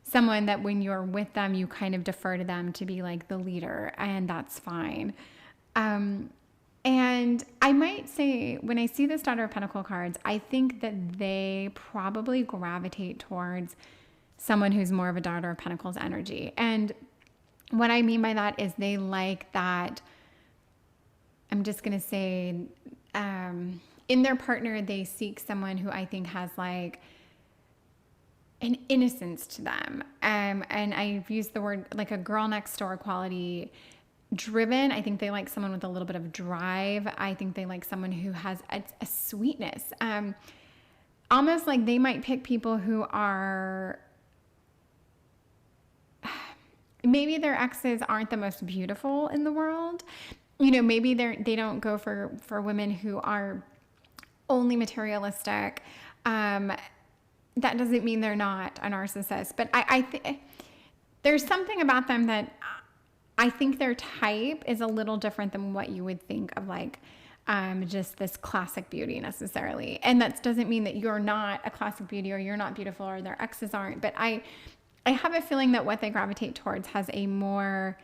someone that when you're with them, you kind of defer to them to be like the leader, and that's fine. And I might say, when I see this Daughter of Pentacles cards, I think that they probably gravitate towards someone who's more of a Daughter of Pentacles energy. And what I mean by that is they like that, I'm just going to say, in their partner, they seek someone who I think has like an innocence to them. And I've used the word like a girl next door quality. Driven. I think they like someone with a little bit of drive. I think they like someone who has a sweetness. Almost like they might pick people who are, maybe their exes aren't the most beautiful in the world. Maybe they don't go for women who are only materialistic. That doesn't mean they're not a narcissist, but I think there's something about them that I think their type is a little different than what you would think of, like, just this classic beauty necessarily. And that doesn't mean that you're not a classic beauty or you're not beautiful or their exes aren't. But I have a feeling that what they gravitate towards has a more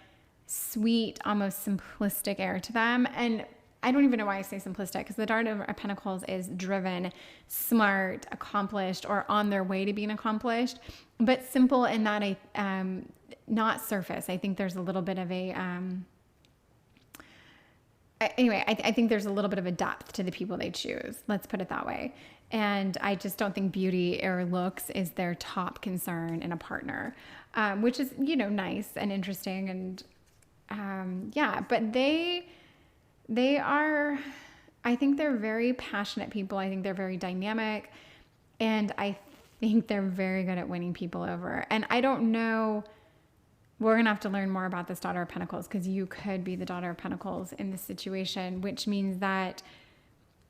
sweet, almost simplistic air to them. And I don't even know why I say simplistic, because the Dart of Pentacles is driven, smart, accomplished, or on their way to being accomplished, but simple in that not surface. I think there's a little bit of a anyway, I think there's a little bit of a depth to the people they choose. Let's put it that way. And I just don't think beauty or looks is their top concern in a partner, which is, nice and interesting. And yeah, but they are, I think they're very passionate people. I think they're very dynamic. And I think they're very good at winning people over. And I don't know, we're going to have to learn more about this Daughter of Pentacles, because you could be the Daughter of Pentacles in this situation, which means that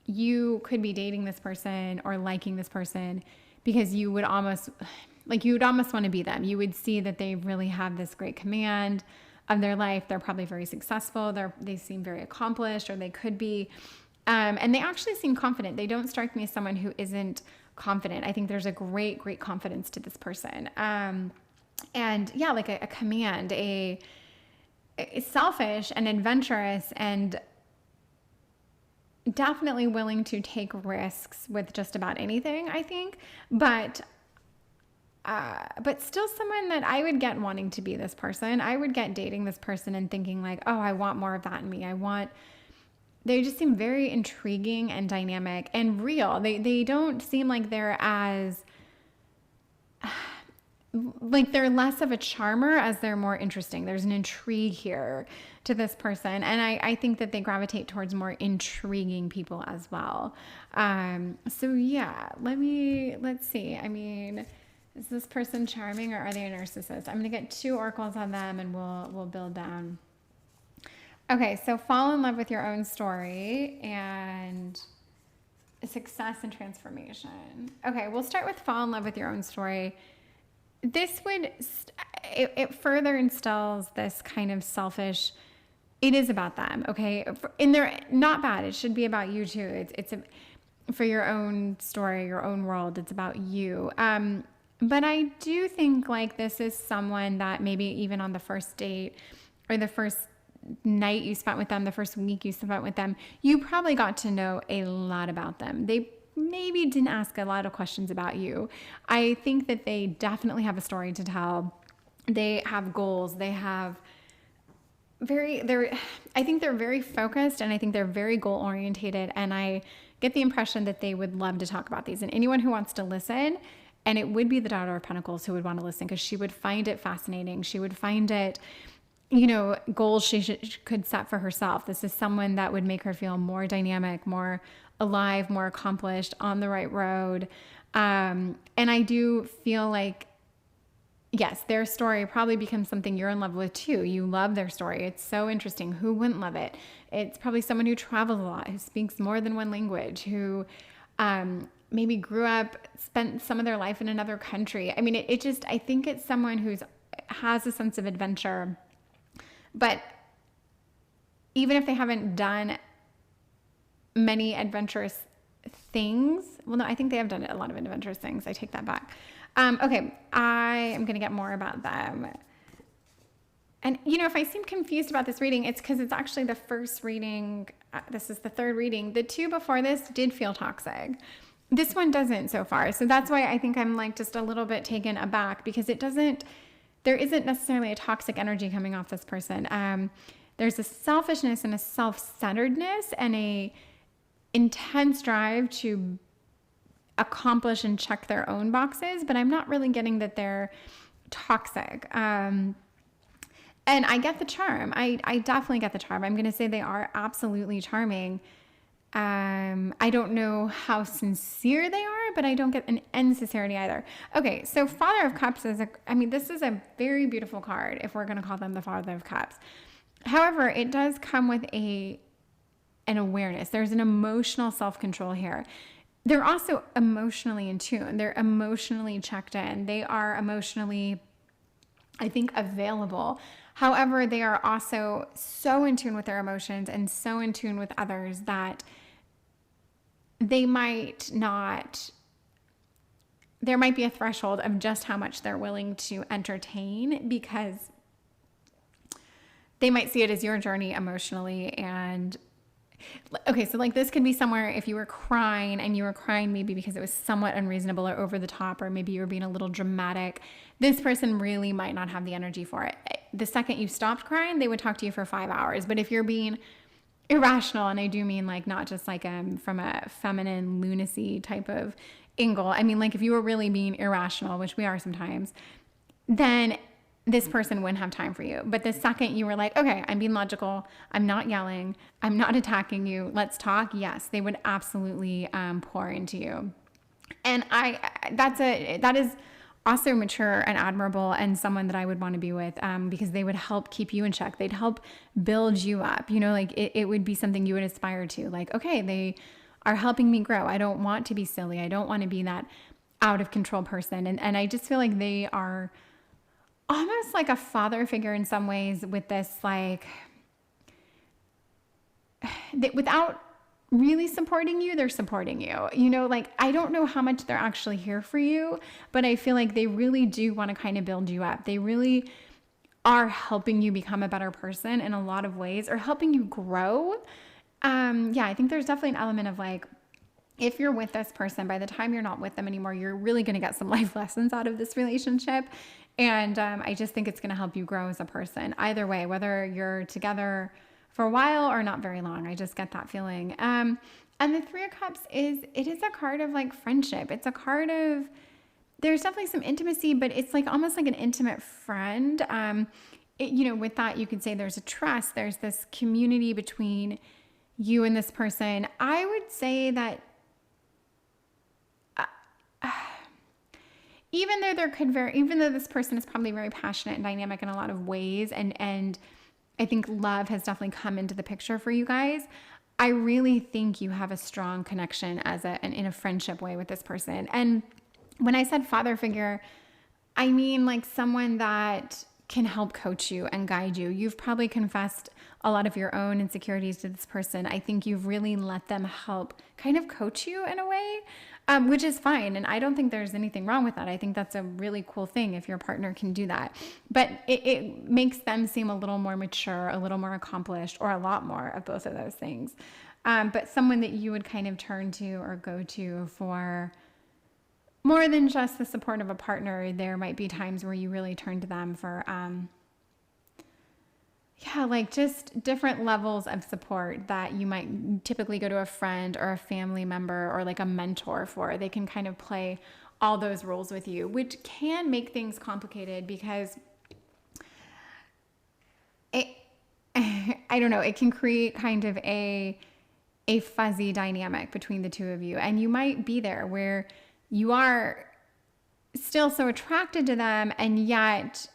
you could be dating this person or liking this person because you would almost want to be them. You would see that they really have this great command of their life. They're probably very successful. They seem very accomplished, or they could be. And they actually seem confident. They don't strike me as someone who isn't confident. I think there's a great, great confidence to this person. And yeah, like a command, a selfish and adventurous, and definitely willing to take risks with just about anything, I think. But still someone that I would get wanting to be this person. I would get dating this person and thinking like, oh, I want more of that in me. They just seem very intriguing and dynamic and real. They don't seem like they're as, like they're less of a charmer as they're more interesting. There's an intrigue here to this person. And I think that they gravitate towards more intriguing people as well. So yeah, let's see. I mean, is this person charming, or are they a narcissist? I'm going to get 2 oracles on them and we'll build down. Okay. So fall in love with your own story and success and transformation. Okay. We'll start with fall in love with your own story. This would, it further instills this kind of selfish, it is about them, okay? And they're not bad. It should be about you too. It's for your own story, your own world. It's about you. But I do think like this is someone that maybe even on the first date or the first night you spent with them, the first week you spent with them, you probably got to know a lot about them. They maybe didn't ask a lot of questions about you. I think that they definitely have a story to tell. They have goals. They have I think they're very focused, and I think they're very goal orientated. And I get the impression that they would love to talk about these. And anyone who wants to listen, and it would be the Daughter of Pentacles who would want to listen, because she would find it fascinating. She would find it, goals she could set for herself. This is someone that would make her feel more dynamic, more alive, more accomplished, on the right road. And I do feel like, yes, their story probably becomes something you're in love with too. You love their story. It's so interesting. Who wouldn't love it? It's probably someone who travels a lot, who speaks more than one language, who maybe grew up, spent some of their life in another country. I mean, I think it's someone who has a sense of adventure. But even if they haven't done many adventurous things, well, no, I think they have done a lot of adventurous things. I take that back. Okay, I am going to get more about them. And, if I seem confused about this reading, it's because it's actually the first reading. This is the 3rd reading. The 2 before this did feel toxic. This one doesn't so far. So that's why I think I'm like just a little bit taken aback, because there isn't necessarily a toxic energy coming off this person. There's a selfishness and a self-centeredness and a intense drive to accomplish and check their own boxes, but I'm not really getting that they're toxic. And I get the charm. I definitely get the charm. I'm going to say they are absolutely charming. I don't know how sincere they are, but I don't get an insincerity either. Okay, so Father of Cups this is a very beautiful card, if we're going to call them the Father of Cups. However, it does come with an awareness. There's an emotional self-control here. they're also emotionally in tune. They're emotionally checked in. They are emotionally, I think, available. However, they are also so in tune with their emotions and so in tune with others that they might not, there might be a threshold of just how much they're willing to entertain, because they might see it as your journey emotionally. And okay, so like this could be somewhere if you were crying and you were crying maybe because it was somewhat unreasonable or over the top, or maybe you were being a little dramatic. This person really might not have the energy for it. The second you stopped crying, they would talk to you for 5 hours. But if you're being irrational, and I do mean like not just like from a feminine lunacy type of angle, I mean like if you were really being irrational, which we are sometimes, then this person wouldn't have time for you. But the second you were like, okay, I'm being logical, I'm not yelling, I'm not attacking you, let's talk, yes, they would absolutely pour into you. And that is also mature and admirable, and someone that I would want to be with, because they would help keep you in check. They'd help build you up. You know, like it would be something you would aspire to. Like, okay, they are helping me grow. I don't want to be silly. I don't want to be that out of control person. And I just feel like they are almost like a father figure in some ways with this, like, without really supporting you, they're supporting you. You know, like, I don't know how much they're actually here for you, but I feel like they really do want to kind of build you up. They really are helping you become a better person in a lot of ways, or helping you grow. Yeah, I think there's definitely an element of like, if you're with this person, by the time you're not with them anymore, you're really going to get some life lessons out of this relationship. And I just think it's going to help you grow as a person. Either way, whether you're together for a while or not very long, I just get that feeling. And the Three of Cups is a card of like friendship. It's a card of, there's definitely some intimacy, but it's like almost like an intimate friend. You know, with that, you could say there's a trust. There's this community between you and this person. I would say that even though this person is probably very passionate and dynamic in a lot of ways, and I think love has definitely come into the picture for you guys, I really think you have a strong connection in a friendship way with this person. And when I said father figure, I mean like someone that can help coach you and guide you. You've probably confessed a lot of your own insecurities to this person. I think you've really let them help kind of coach you in a way, which is fine. And I don't think there's anything wrong with that. I think that's a really cool thing if your partner can do that. But it makes them seem a little more mature, a little more accomplished, or a lot more of both of those things. But someone that you would kind of turn to or go to for more than just the support of a partner. There might be times where you really turn to them for, like just different levels of support that you might typically go to a friend or a family member or like a mentor for. They can kind of play all those roles with you, which can make things complicated because I don't know, it can create kind of a fuzzy dynamic between the two of you. And you might be there where you are still so attracted to them, and yet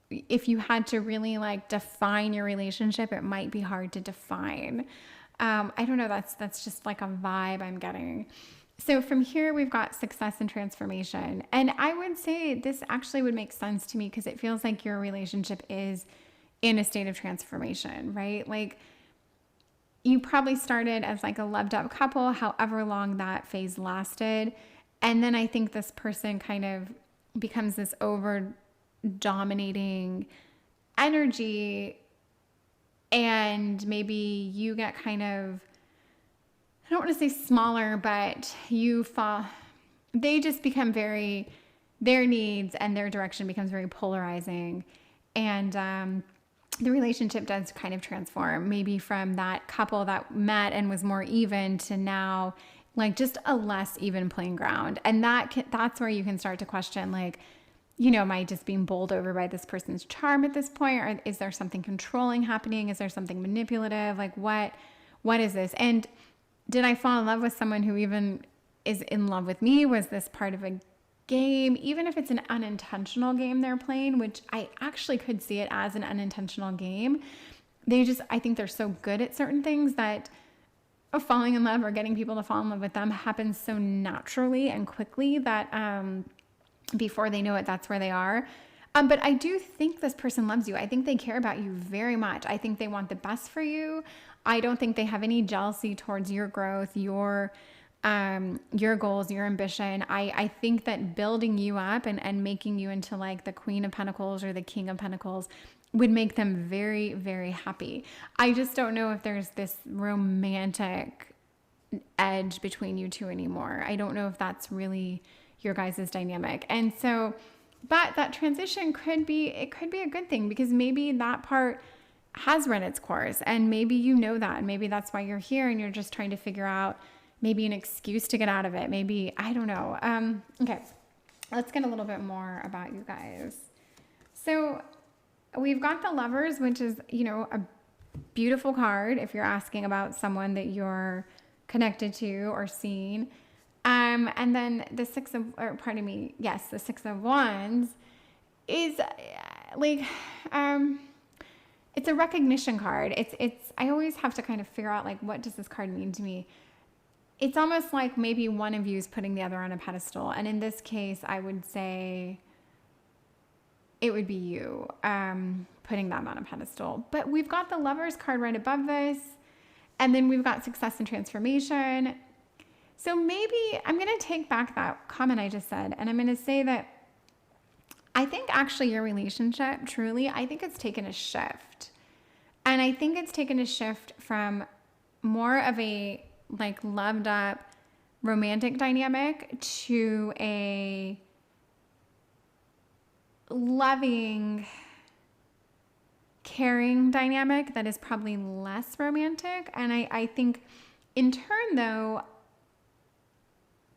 if you had to really like define your relationship, it might be hard to define. I don't know, that's just like a vibe I'm getting. So from here, we've got success and transformation. And I would say this actually would make sense to me because it feels like your relationship is in a state of transformation, right? Like you probably started as like a loved up couple, however long that phase lasted. And then I think this person kind of becomes this over dominating energy, and maybe you get kind of, I don't want to say smaller, but they just become their needs and their direction becomes very polarizing. And the relationship does kind of transform, maybe from that couple that met and was more even to now like just a less even playing ground. And that's where you can start to question, like, you know, am I just being bowled over by this person's charm at this point? Or is there something controlling happening? Is there something manipulative? Like what is this? And did I fall in love with someone who even is in love with me? Was this part of a game? Even if it's an unintentional game they're playing, which I actually could see it as an unintentional game. I think they're so good at certain things that falling in love or getting people to fall in love with them happens so naturally and quickly that before they know it, that's where they are. But I do think this person loves you. I think they care about you very much. I think they want the best for you. I don't think they have any jealousy towards your growth, your goals, your ambition. I think that building you up and making you into like the Queen of Pentacles or the King of Pentacles would make them very, very happy. I just don't know if there's this romantic edge between you two anymore. I don't know if that's really your guys' dynamic. And so, but that transition could be a good thing, because maybe that part has run its course and maybe you know that, and maybe that's why you're here and you're just trying to figure out maybe an excuse to get out of it. Maybe, I don't know. Okay, let's get a little bit more about you guys. So we've got the Lovers, which is, you know, a beautiful card if you're asking about someone that you're connected to or seeing. And then the the Six of Wands is like, it's a recognition card. I always have to kind of figure out, like, what does this card mean to me? It's almost like maybe one of you is putting the other on a pedestal. And in this case, I would say it would be you, putting them on a pedestal. But we've got the Lovers card right above this. And then we've got success and transformation. So maybe I'm going to take back that comment I just said, and I'm going to say that I think actually your relationship, truly, I think it's taken a shift. And I think it's taken a shift from more of a like loved up romantic dynamic to a loving, caring dynamic that is probably less romantic. And I think in turn though,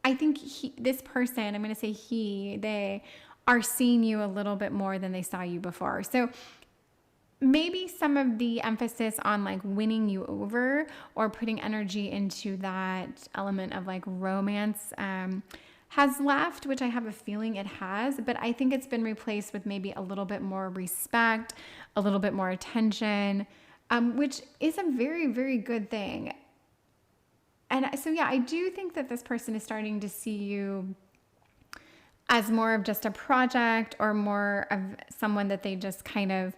I think this person, I'm going to say they are seeing you a little bit more than they saw you before. So maybe some of the emphasis on like winning you over or putting energy into that element of like romance has left, which I have a feeling it has, but I think it's been replaced with maybe a little bit more respect, a little bit more attention, which is a very, very good thing. And so, yeah, I do think that this person is starting to see you as more of just a project or more of someone that they just kind of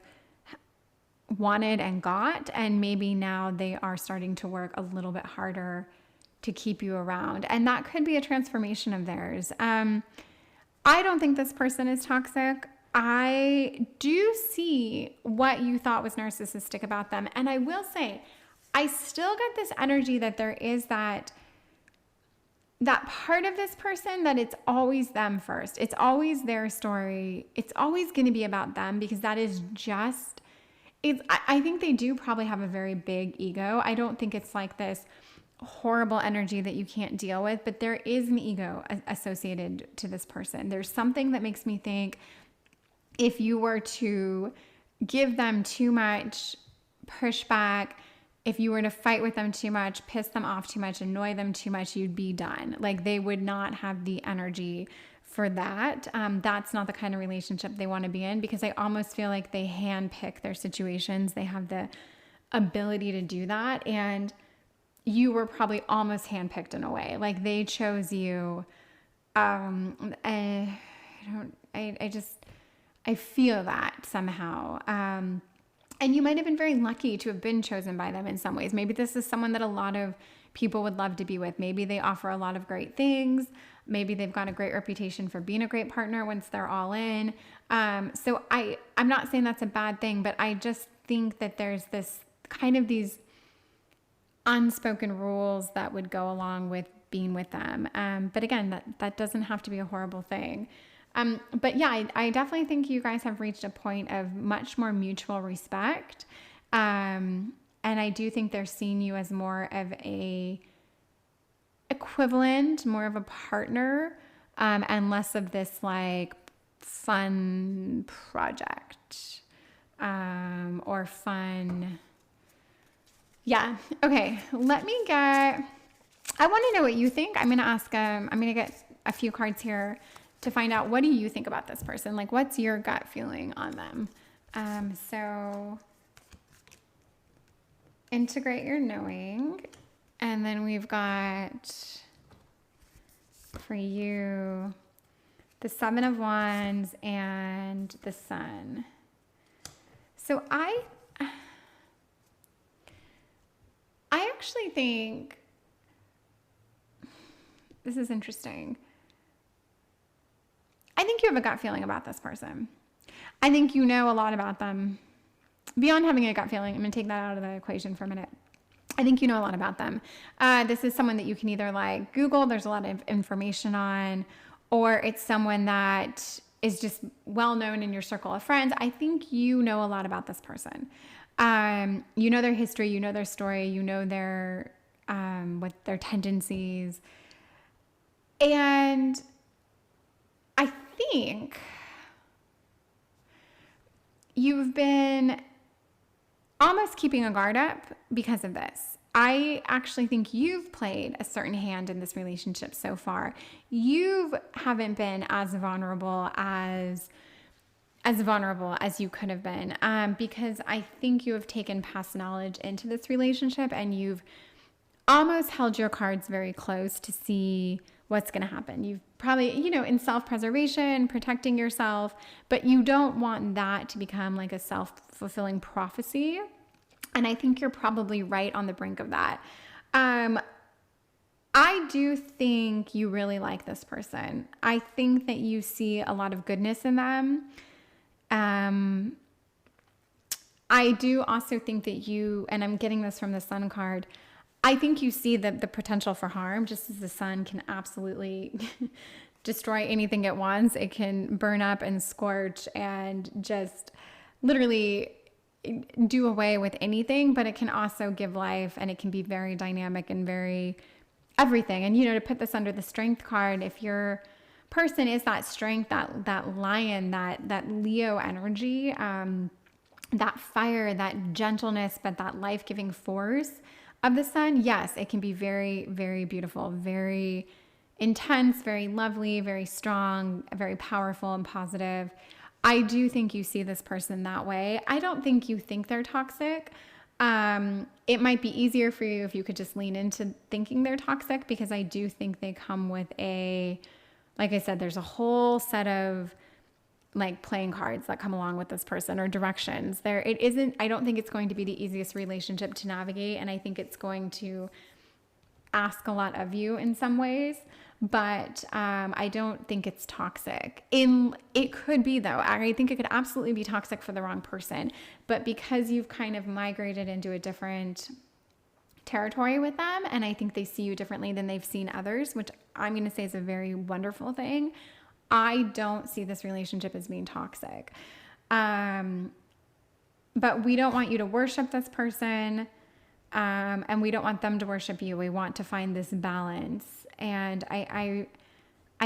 wanted and got. And maybe now they are starting to work a little bit harder to keep you around. And that could be a transformation of theirs. I don't think this person is toxic. I do see what you thought was narcissistic about them. And I will say, I still get this energy that there is that part of this person that it's always them first. It's always their story. It's always going to be about them, because that is just, I think they do probably have a very big ego. I don't think it's like this horrible energy that you can't deal with, but there is an ego associated to this person. There's something that makes me think if you were to give them too much pushback, if you were to fight with them too much, piss them off too much, annoy them too much, you'd be done. Like, they would not have the energy for that. That's not the kind of relationship they want to be in, because I almost feel like they handpick their situations. They have the ability to do that. And you were probably almost handpicked in a way. Like, they chose you. I feel that somehow. And you might have been very lucky to have been chosen by them in some ways. Maybe this is someone that a lot of people would love to be with. Maybe they offer a lot of great things. Maybe they've got a great reputation for being a great partner once they're all in. So I'm not saying that's a bad thing, but I just think that there's this kind of these unspoken rules that would go along with being with them. But again, that doesn't have to be a horrible thing. But yeah, I definitely think you guys have reached a point of much more mutual respect. And I do think they're seeing you as more of a equivalent, more of a partner, and less of this like fun project, or fun. Yeah. Okay. I want to know what you think. I'm going to get a few cards here to find out, what do you think about this person? Like, what's your gut feeling on them? So integrate your knowing. And then we've got, for you, the Seven of Wands and the Sun. So I actually think this is interesting. I think you have a gut feeling about this person. I think you know a lot about them. Beyond having a gut feeling, I'm going to take that out of the equation for a minute. I think you know a lot about them. This is someone that you can either like Google, there's a lot of information on, or it's someone that is just well known in your circle of friends. I think you know a lot about this person. You know their history, you know their story, you know their what their tendencies. And I think you've been almost keeping a guard up because of this. I actually think you've played a certain hand in this relationship so far. You haven't been as vulnerable as you could have been, because I think you have taken past knowledge into this relationship and you've almost held your cards very close to see what's going to happen. You've probably, in self-preservation, protecting yourself, but you don't want that to become like a self-fulfilling prophecy. And I think you're probably right on the brink of that. I do think you really like this person. I think that you see a lot of goodness in them. I do also think that you, and I'm getting this from the Sun card, I think you see the potential for harm, just as the Sun can absolutely destroy anything it wants. It can burn up and scorch and just literally do away with anything, but it can also give life, and it can be very dynamic and very everything. And, to put this under the Strength card, if your person is that strength, that lion, that Leo energy, that fire, that gentleness, but that life-giving force of the Sun, yes, it can be very, very beautiful, very intense, very lovely, very strong, very powerful and positive. I do think you see this person that way. I don't think you think they're toxic. It might be easier for you if you could just lean into thinking they're toxic, because I do think they come with like I said, there's a whole set of like playing cards that come along with this person, or directions. I don't think it's going to be the easiest relationship to navigate. And I think it's going to ask a lot of you in some ways, but I don't think it's toxic. It could be though. I think it could absolutely be toxic for the wrong person, but because you've kind of migrated into a different territory with them, and I think they see you differently than they've seen others, which I'm going to say is a very wonderful thing. I don't see this relationship as being toxic. But we don't want you to worship this person. And we don't want them to worship you. We want to find this balance. And I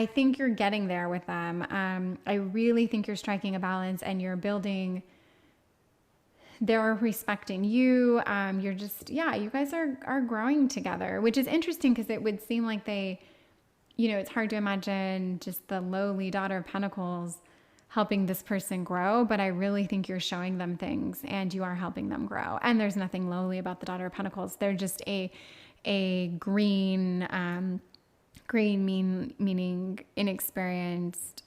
think you're getting there with them. I really think you're striking a balance, and you're building, they're respecting you. You're just, you guys are growing together, which is interesting, because it would seem like they, it's hard to imagine just the lowly Daughter of Pentacles helping this person grow, but I really think you're showing them things, and you are helping them grow. And there's nothing lowly about the Daughter of Pentacles. They're just a green, meaning inexperienced,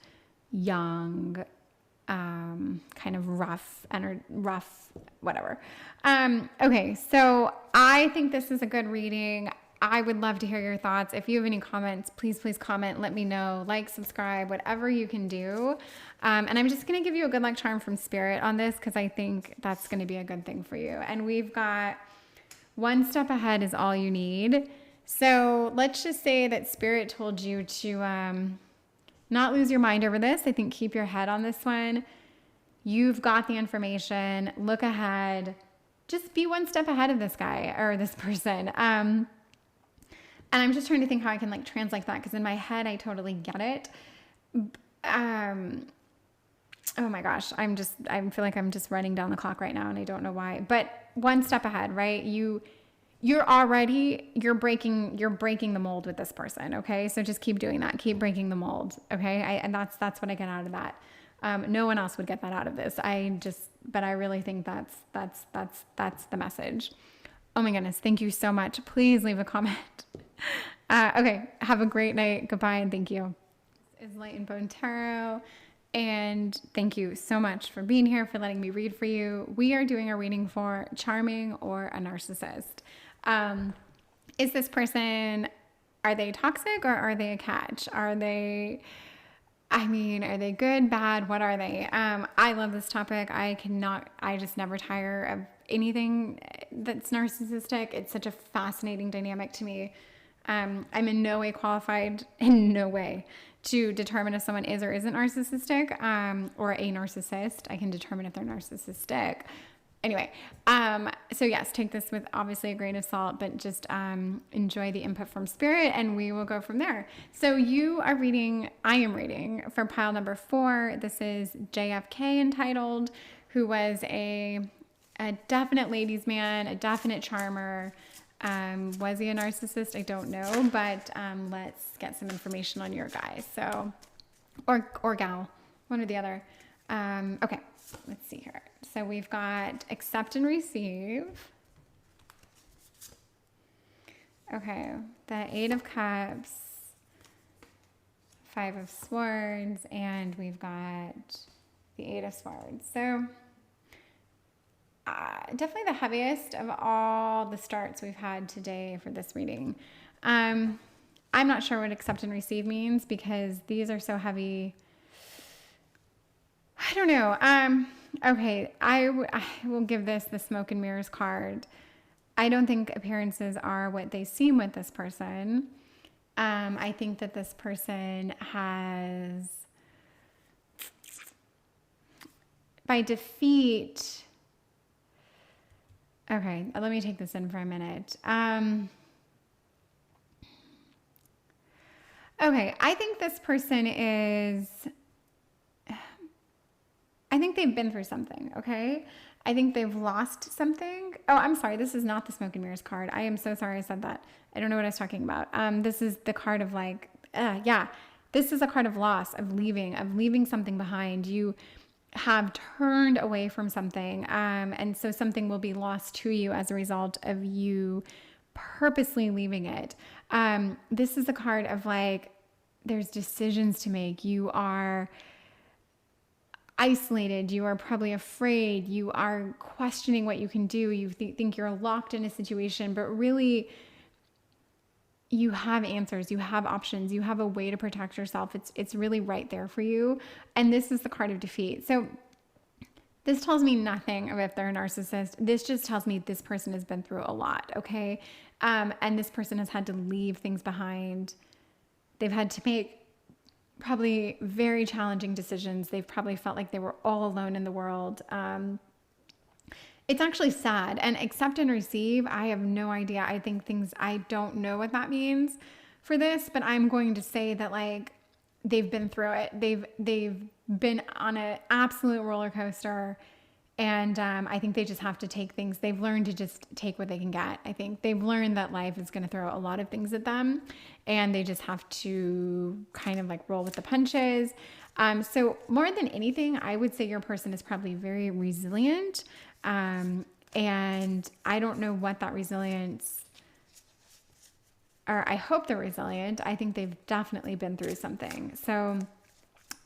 young, kind of rough, whatever. Okay, so I think this is a good reading. I would love to hear your thoughts. If you have any comments, please comment. Let me know. Like, subscribe, whatever you can do. And I'm just going to give you a good luck charm from Spirit on this, because I think that's going to be a good thing for you. And we've got one step ahead is all you need. So let's just say that Spirit told you to not lose your mind over this. I think keep your head on this one. You've got the information. Look ahead. Just be one step ahead of this guy or this person. And I'm just trying to think how I can like translate that, because in my head, I totally get it. Oh my gosh, I feel like I'm just running down the clock right now, and I don't know why. But one step ahead, right? You're breaking the mold with this person, okay? So just keep doing that. Keep breaking the mold, okay? And that's what I get out of that. No one else would get that out of this. But I really think that's the message. Oh my goodness. Thank you so much. Please leave a comment. Okay. Have a great night. Goodbye. And thank you. This is Light and Bone Tarot. And thank you so much for being here, for letting me read for you. We are doing a reading for charming or a narcissist. Is this person, are they toxic or are they a catch? Are they good, bad? What are they? I love this topic. I just never tire of anything that's narcissistic. It's such a fascinating dynamic to me. I'm in no way qualified, in no way, to determine if someone is or isn't narcissistic, or a narcissist. I can determine if they're narcissistic. Anyway, so yes, take this with obviously a grain of salt, but just enjoy the input from spirit, and we will go from there. So I am reading for pile number 4. This is J.F.K. entitled, who was a definite ladies' man, a definite charmer. Was he a narcissist? I don't know, but let's get some information on your guy. So, or gal, one or the other. Okay, let's see here. So we've got accept and receive. Okay, the 8 of Cups, 5 of Swords, and we've got the 8 of Swords. So definitely the heaviest of all the starts we've had today for this reading. I'm not sure what accept and receive means because these are so heavy. I don't know. Okay, I will give this the smoke and mirrors card. I don't think appearances are what they seem with this person. I think that this person has, by defeat. Okay, let me take this in for a minute. Okay, I think this person I think they've been through something, okay? I think they've lost something. Oh, I'm sorry. This is not the smoke and mirrors card. I am so sorry I said that. I don't know what I was talking about. This is the card of this is a card of loss, of leaving something behind. You have turned away from something, and so something will be lost to you as a result of you purposely leaving it. This is a card of there's decisions to make. You are isolated, you are probably afraid, you are questioning what you can do, you think you're locked in a situation, but really you have answers, you have options, you have a way to protect yourself. It's really right there for you. And this is the card of defeat. So this tells me nothing of if they're a narcissist. This just tells me this person has been through a lot, okay? And this person has had to leave things behind. They've had to make probably very challenging decisions. They've probably felt like they were all alone in the world. It's actually sad. And accept and receive, I have no idea. I don't know what that means for this, but I'm going to say that they've been through it. They've been on an absolute roller coaster. And I think they just have to take things. They've learned to just take what they can get. I think they've learned that life is going to throw a lot of things at them, and they just have to kind of roll with the punches. So more than anything, I would say your person is probably very resilient. And I don't know what that resilience, or I hope they're resilient. I think they've definitely been through something. So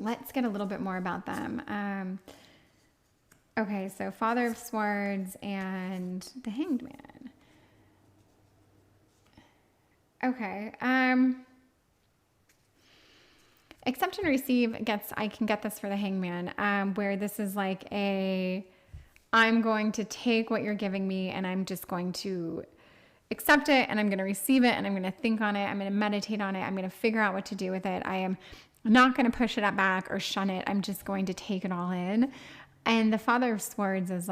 let's get a little bit more about them. Okay, so Father of Swords and the Hanged Man. Okay. Accept and receive I can get this for the Hanged Man, where this is I'm going to take what you're giving me and I'm just going to accept it and I'm going to receive it and I'm going to think on it. I'm going to meditate on it. I'm going to figure out what to do with it. I am not going to push it back or shun it. I'm just going to take it all in. And the Father of Swords is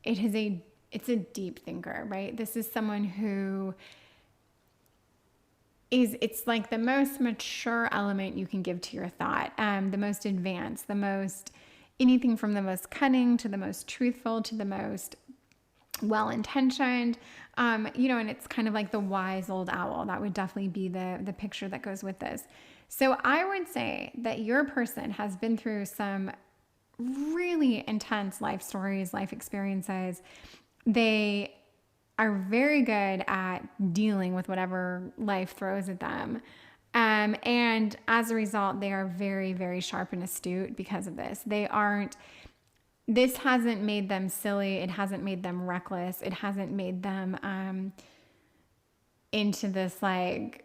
it's a deep thinker, right? This is someone who it's the most mature element you can give to your thought, the most advanced, anything from the most cunning to the most truthful to the most well-intentioned, and it's kind of like the wise old owl. That would definitely be the picture that goes with this. So I would say that your person has been through some really intense life stories, life experiences. They are very good at dealing with whatever life throws at them. And as a result, they are very, very sharp and astute because of this. This hasn't made them silly. It hasn't made them reckless. It hasn't made them into this like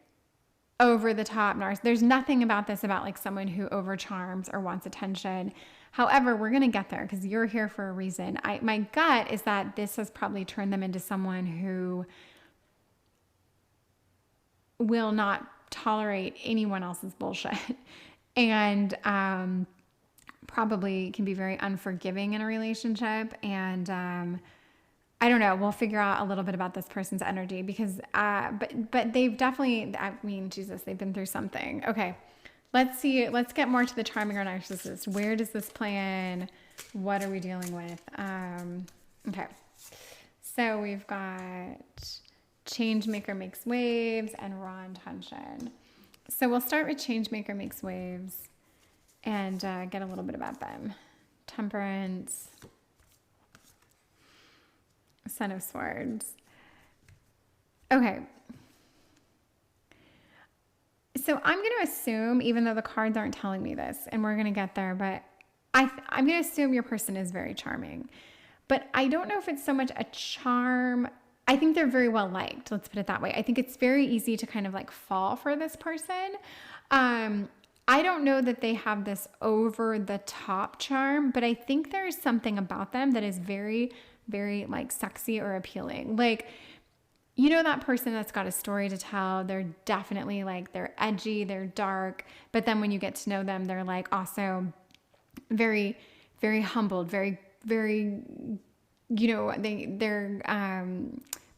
over the top narcissist. There's nothing about this about like someone who over charms or wants attention. However, we're going to get there because you're here for a reason. My gut is that this has probably turned them into someone who will not tolerate anyone else's bullshit and probably can be very unforgiving in a relationship. And I don't know. We'll figure out a little bit about this person's energy because, but they've definitely, I mean, Jesus, they've been through something. Okay. Let's see. Let's get more to the charming or narcissist. Where does this play in? What are we dealing with? Okay. So we've got Changemaker makes waves and raw intention. So we'll start with Changemaker makes waves and get a little bit about them. Temperance. Son of Swords. Okay. So I'm going to assume, even though the cards aren't telling me this, and we're going to get there, but I'm going to assume your person is very charming. But I don't know if it's so much a charm. I think they're very well liked. Let's put it that way. I think it's very easy to kind of like fall for this person. I don't know that they have this over the top charm, but I think there is something about them that is very, very like sexy or appealing. Like, you know, that person that's got a story to tell, they're definitely like, they're edgy, they're dark, but then when you get to know them, they're like also very, very humbled, very, very, you know, they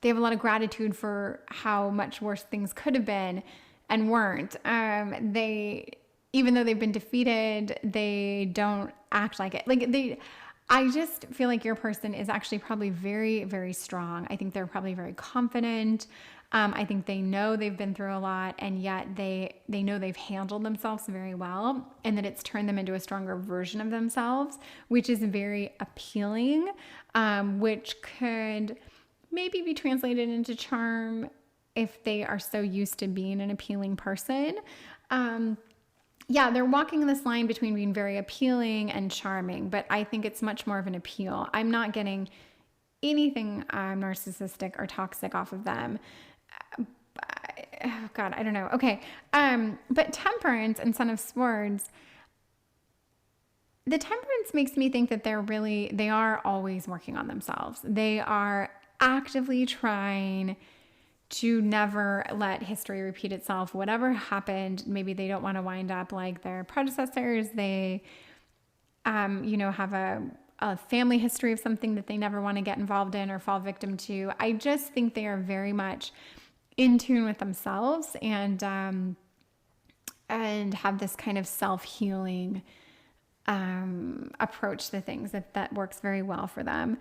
have a lot of gratitude for how much worse things could have been and weren't. Even though they've been defeated, they don't act like it. I just feel like your person is actually probably very, very strong. I think they're probably very confident. I think they know they've been through a lot, and yet they know they've handled themselves very well, and that it's turned them into a stronger version of themselves, which is very appealing, which could maybe be translated into charm if they are so used to being an appealing person. Yeah, they're walking this line between being very appealing and charming, but I think it's much more of an appeal. I'm not getting anything narcissistic or toxic off of them. Oh God, I don't know. Okay. But Temperance and Son of Swords, the Temperance makes me think that they are always working on themselves. They are actively trying to never let history repeat itself. Whatever happened, maybe they don't want to wind up like their predecessors. They, have a family history of something that they never want to get involved in or fall victim to. I just think they are very much in tune with themselves and have this kind of self-healing approach to things that works very well for them.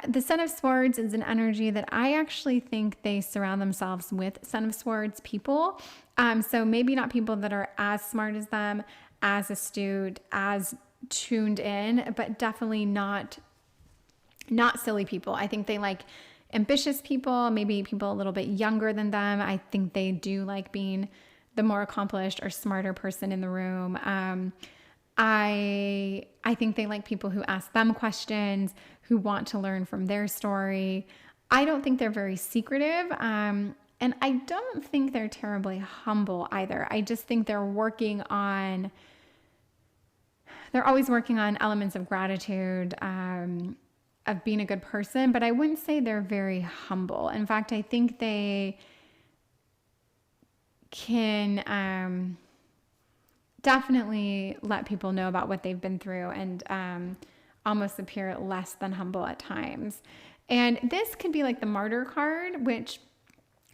The Son of Swords is an energy that I actually think they surround themselves with Son of Swords people. So maybe not people that are as smart as them, as astute, as tuned in, but definitely not silly people. I think they like ambitious people, maybe people a little bit younger than them. I think they do like being the more accomplished or smarter person in the room. I think they like people who ask them questions, who want to learn from their story. I don't think they're very secretive. And I don't think they're terribly humble either. I just think they're always working on elements of gratitude, of being a good person, but I wouldn't say they're very humble. In fact, I think they can, definitely let people know about what they've been through and almost appear less than humble at times. And this could be like the martyr card, which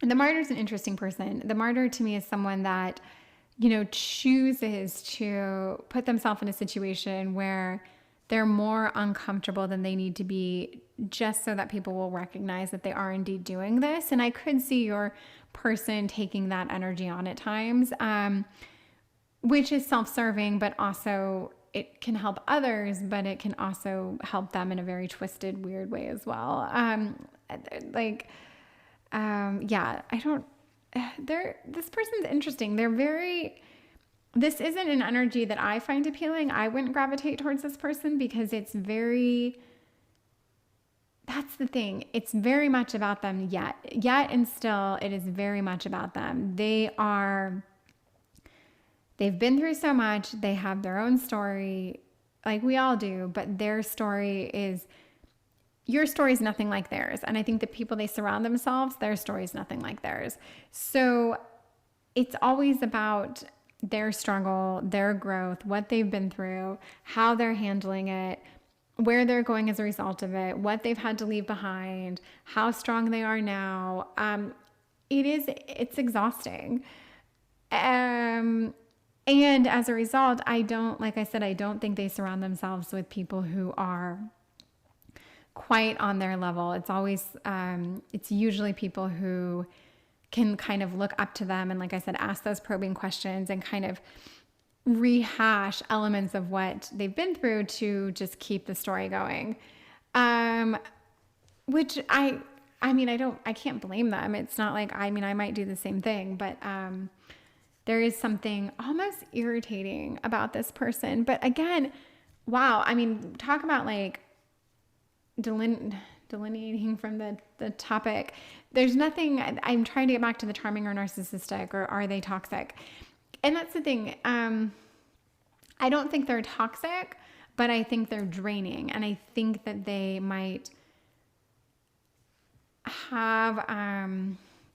the martyr is an interesting person. The martyr to me is someone that, chooses to put themselves in a situation where they're more uncomfortable than they need to be just so that people will recognize that they are indeed doing this. And I could see your person taking that energy on at times, which is self-serving, but also it can help others, but it can also help them in a very twisted, weird way as well. This person's interesting. This isn't an energy that I find appealing. I wouldn't gravitate towards this person because that's the thing. It's very much about them yet and still it is very much about them. They've been through so much. They have their own story like we all do, but your story is nothing like theirs. And I think the people they surround themselves, their story is nothing like theirs. So it's always about their struggle, their growth, what they've been through, how they're handling it, where they're going as a result of it, what they've had to leave behind, how strong they are now. It's exhausting. And as a result, I don't think they surround themselves with people who are quite on their level. It's usually people who can kind of look up to them and, like I said, ask those probing questions and kind of rehash elements of what they've been through to just keep the story going. Which I can't blame them. It's not like, I might do the same thing, but there is something almost irritating about this person. But again, wow, talk about like delineating from the topic. There's nothing, I'm trying to get back to the charming or narcissistic, or are they toxic? And that's the thing. I don't think they're toxic, but I think they're draining. And I think that they might have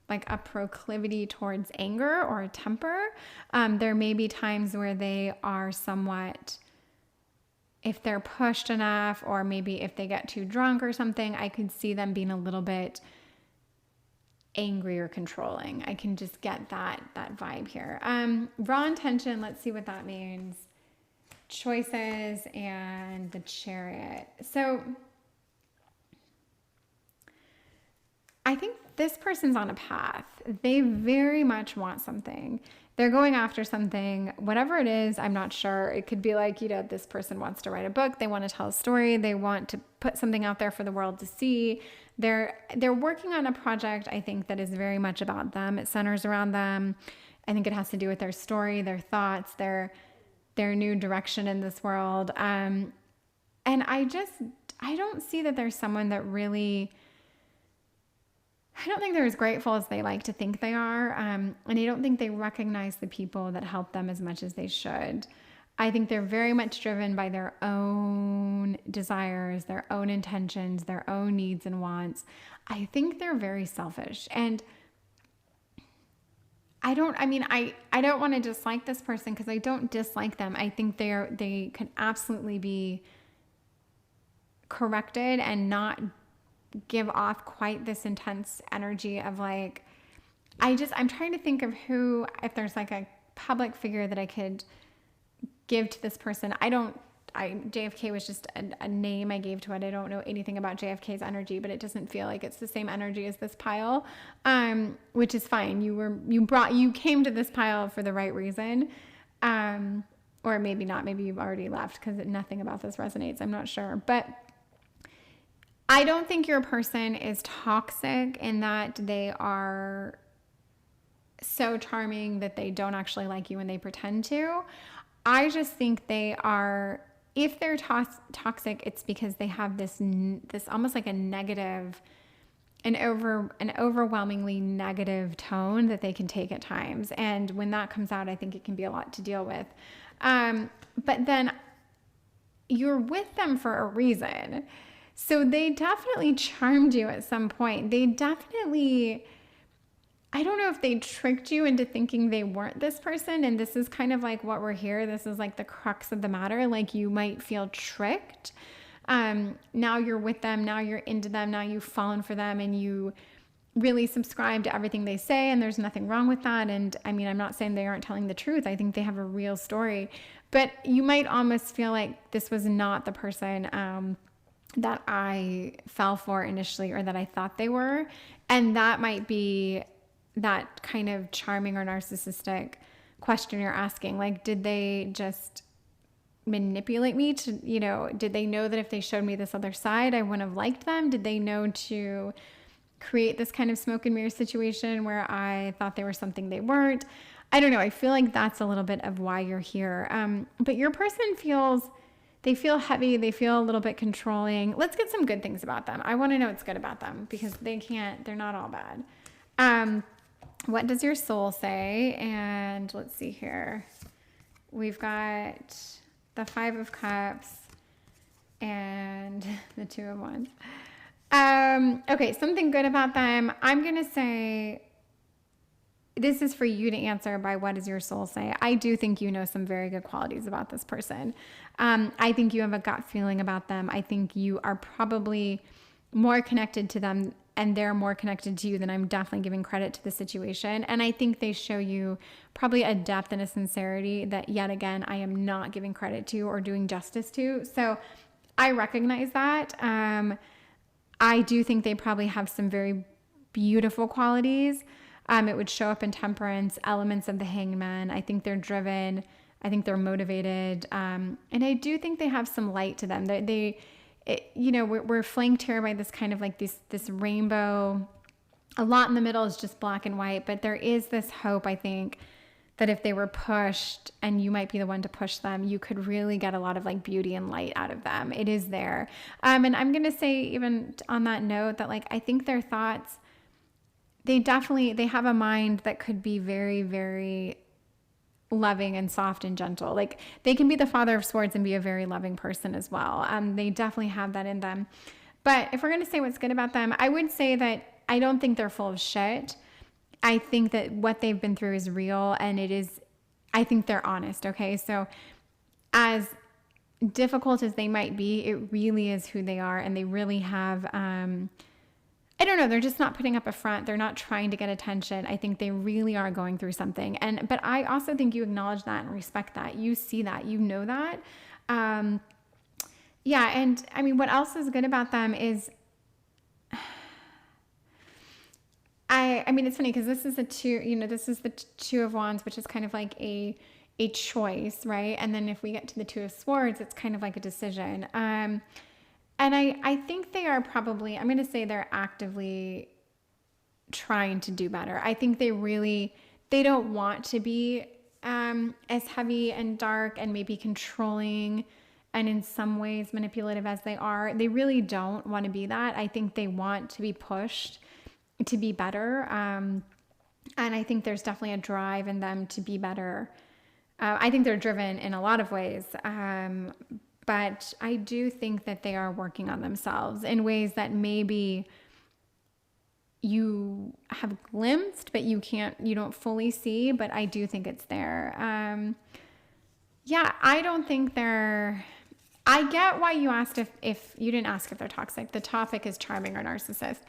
like a proclivity towards anger or a temper. There may be times where they are somewhat, if they're pushed enough, or maybe if they get too drunk or something, I could see them being a little bit angry or controlling. I can just get that vibe here. Raw intention, let's see what that means. Choices and the Chariot. So I think this person's on a path. They very much want something. They're going after something, whatever it is, I'm not sure. It could be like, this person wants to write a book. They want to tell a story. They want to put something out there for the world to see. They're working on a project, I think, that is very much about them. It centers around them. I think it has to do with their story, their thoughts, their new direction in this world. And I don't see that there's someone that really, I don't think they're as grateful as they like to think they are. And I don't think they recognize the people that help them as much as they should. I think they're very much driven by their own desires, their own intentions, their own needs and wants. I think they're very selfish. And I don't want to dislike this person because I don't dislike them. I think they can absolutely be corrected and not give off quite this intense energy of like, I'm trying to think of if there's like a public figure that I could give to this person. J.F.K was just a name I gave to it. I don't know anything about J.F.K's energy, but it doesn't feel like it's the same energy as this pile, which is fine. You came to this pile for the right reason, or maybe not. Maybe you've already left because nothing about this resonates. I'm not sure, but I don't think your person is toxic in that they are so charming that they don't actually like you and they pretend to. I just think they are, if they're toxic, it's because they have this almost like a negative, an overwhelmingly negative tone that they can take at times. And when that comes out, I think it can be a lot to deal with. But then you're with them for a reason. So they definitely charmed you at some point. They definitely, I don't know if they tricked you into thinking they weren't this person. And this is kind of like what we're here. This is like the crux of the matter. Like you might feel tricked. Now you're with them. Now you're into them. Now you've fallen for them and you really subscribe to everything they say. And there's nothing wrong with that. And I'm not saying they aren't telling the truth. I think they have a real story. But you might almost feel like this was not the person that I fell for initially or that I thought they were. And that might be that kind of charming or narcissistic question you're asking. Like, did they just manipulate me to, did they know that if they showed me this other side, I wouldn't have liked them? Did they know to create this kind of smoke and mirror situation where I thought they were something they weren't. I don't know. I feel like that's a little bit of why you're here. But your person they feel heavy. They feel a little bit controlling. Let's get some good things about them. I want to know what's good about them because they're not all bad. What does your soul say? And let's see here. We've got the 5 of Cups and the 2 of Wands. Okay, something good about them. I'm going to say this is for you to answer by what does your soul say. I do think you know some very good qualities about this person. I think you have a gut feeling about them. I think you are probably more connected to them and they're more connected to you than I'm definitely giving credit to the situation. And I think they show you probably a depth and a sincerity that, yet again, I am not giving credit to or doing justice to. So I recognize that. I do think they probably have some very beautiful qualities. It would show up in Temperance, elements of the Hangman. I think they're driven. I think they're motivated. And I do think they have some light to them. We're flanked here by this kind of like this rainbow. A lot in the middle is just black and white, but there is this hope, I think, that if they were pushed and you might be the one to push them, you could really get a lot of like beauty and light out of them. It is there. And I'm going to say even on that note that like, I think their thoughts, they have a mind that could be very, very loving and soft and gentle. Like they can be the Father of Swords and be a very loving person as well. They definitely have that in them. But if we're going to say what's good about them, I would say that I don't think they're full of shit. I think that what they've been through is real and I think they're honest. Okay. So as difficult as they might be, it really is who they are. And they really have, I don't know. They're just not putting up a front. They're not trying to get attention. I think they really are going through something. But I also think you acknowledge that and respect that. You see that, you know that. Yeah. And I mean, what else is good about them is, I mean, it's funny because this is this is the 2 of Wands, which is kind of like a choice, right? And then if we get to the 2 of Swords, it's kind of like a decision. And I think they are probably, I'm going to say they're actively trying to do better. I think they don't want to be as heavy and dark and maybe controlling and in some ways manipulative as they are. They really don't want to be that. I think they want to be pushed to be better. And I think there's definitely a drive in them to be better. I think they're driven in a lot of ways. But I do think that they are working on themselves in ways that maybe you have glimpsed, but you don't fully see, but I do think it's there. I don't think I get why you asked if you didn't ask if they're toxic. The topic is charming or narcissist.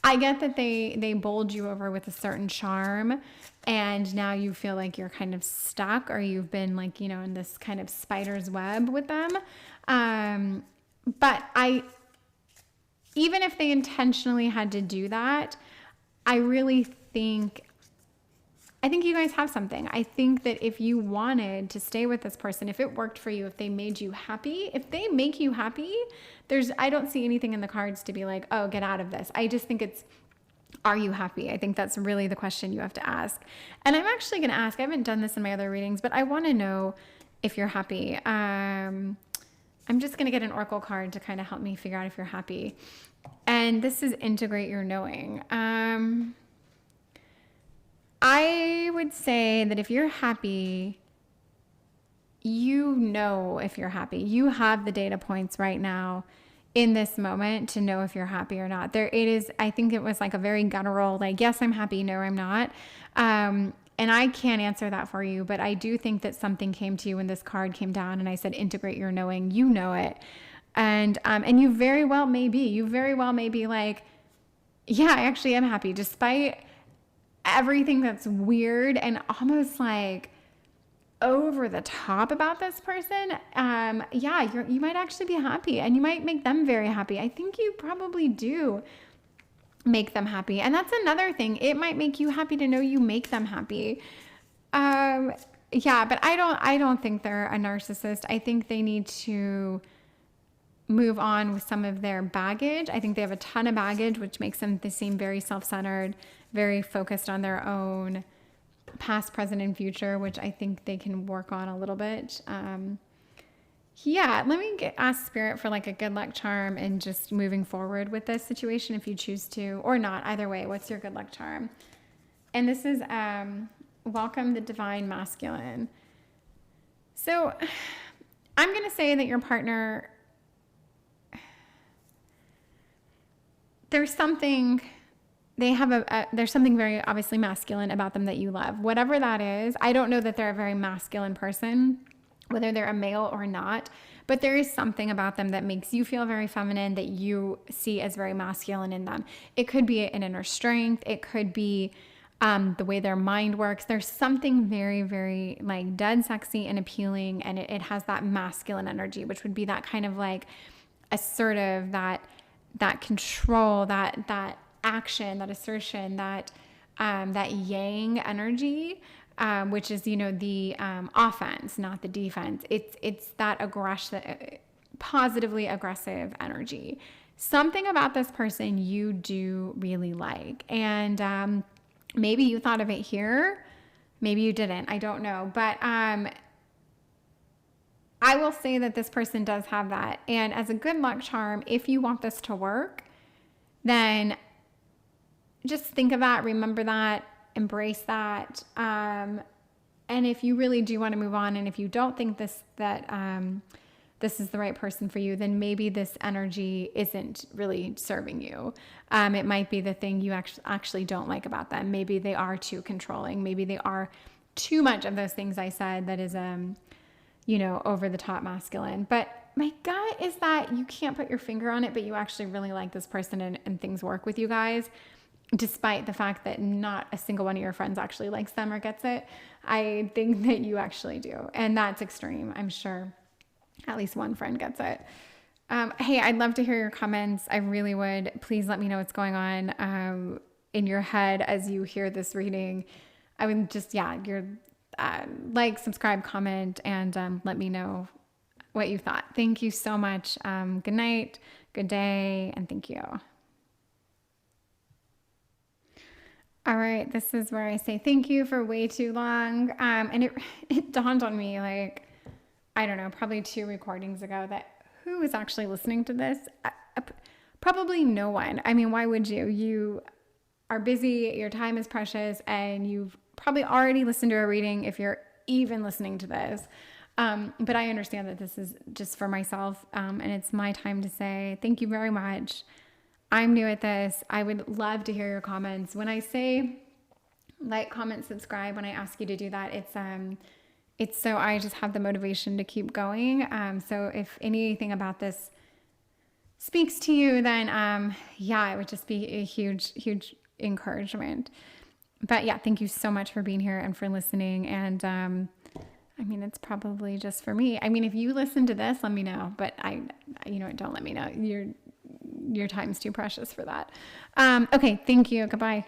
I get that they bowled you over with a certain charm and now you feel like you're kind of stuck or you've been like, in this kind of spider's web with them. But even if they intentionally had to do that, I think you guys have something. I think that if you wanted to stay with this person, if it worked for you, if they made you happy, if they make you happy, I don't see anything in the cards to be like, oh, get out of this. I just think are you happy? I think that's really the question you have to ask. And I'm actually going to ask, I haven't done this in my other readings, but I want to know if you're happy. I'm just going to get an oracle card to kind of help me figure out if you're happy. And this is integrate your knowing. I would say that if you're happy, if you're happy. You have the data points right now in this moment to know if you're happy or not. I think it was like a very guttural, like, yes, I'm happy. No, I'm not. And I can't answer that for you, but I do think that something came to you when this card came down and I said, integrate your knowing, you know it. And you very well may be like, yeah, I actually am happy despite everything that's weird and almost like over the top about this person. You might actually be happy and you might make them very happy. I think you probably do make them happy. And that's another thing. It might make you happy to know you make them happy. But I don't think they're a narcissist. I think they need to move on with some of their baggage. I think they have a ton of baggage, which makes them seem very self-centered, very focused on their own past, present, and future, which I think they can work on a little bit. Yeah, let me ask Spirit for like a good luck charm and just moving forward with this situation if you choose to, or not. Either way, what's your good luck charm? And this is welcome the divine masculine. So I'm going to say that your partner, there's something very obviously masculine about them that you love. Whatever that is, I don't know that they're a very masculine person, whether they're a male or not, but there is something about them that makes you feel very feminine that you see as very masculine in them. It could be an inner strength. It could be the way their mind works. There's something very, very like dead sexy and appealing, and it has that masculine energy, which would be that kind of like assertive, that control, that action, that assertion, that yang energy, which is, the offense, not the defense. It's that positively aggressive energy. Something about this person you do really like. And maybe you thought of it here. Maybe you didn't. I don't know. But I will say that this person does have that. And as a good luck charm, if you want this to work, then just think of that, remember that, embrace that. And if you really do want to move on, and if you don't think this is the right person for you, then maybe this energy isn't really serving you. It might be the thing you actually don't like about them. Maybe they are too controlling. Maybe they are too much of those things I said that is, over the top masculine. But my gut is that you can't put your finger on it, but you actually really like this person and things work with you guys, despite the fact that not a single one of your friends actually likes them or gets it. I think that you actually do. And that's extreme. I'm sure at least one friend gets it. Hey, I'd love to hear your comments. I really would. Please let me know what's going on in your head as you hear this reading. I would just, like, subscribe, comment, and let me know what you thought. Thank you so much. Good night, good day, and thank you. All right, this is where I say thank you for way too long. And it dawned on me, like, I don't know, probably 2 recordings ago, that who is actually listening to this? Probably no one. I mean, why would you? You are busy, your time is precious, and you've probably already listened to a reading if you're even listening to this. But I understand that this is just for myself, and it's my time to say thank you very much. I'm new at this. I would love to hear your comments. When I say like, comment, subscribe, when I ask you to do that, it's so I just have the motivation to keep going. So if anything about this speaks to you, then it would just be a huge, huge encouragement. But yeah, thank you so much for being here and for listening. And it's probably just for me. I mean, if you listen to this, let me know. But don't let me know. Your time's too precious for that. Okay, thank you. Goodbye.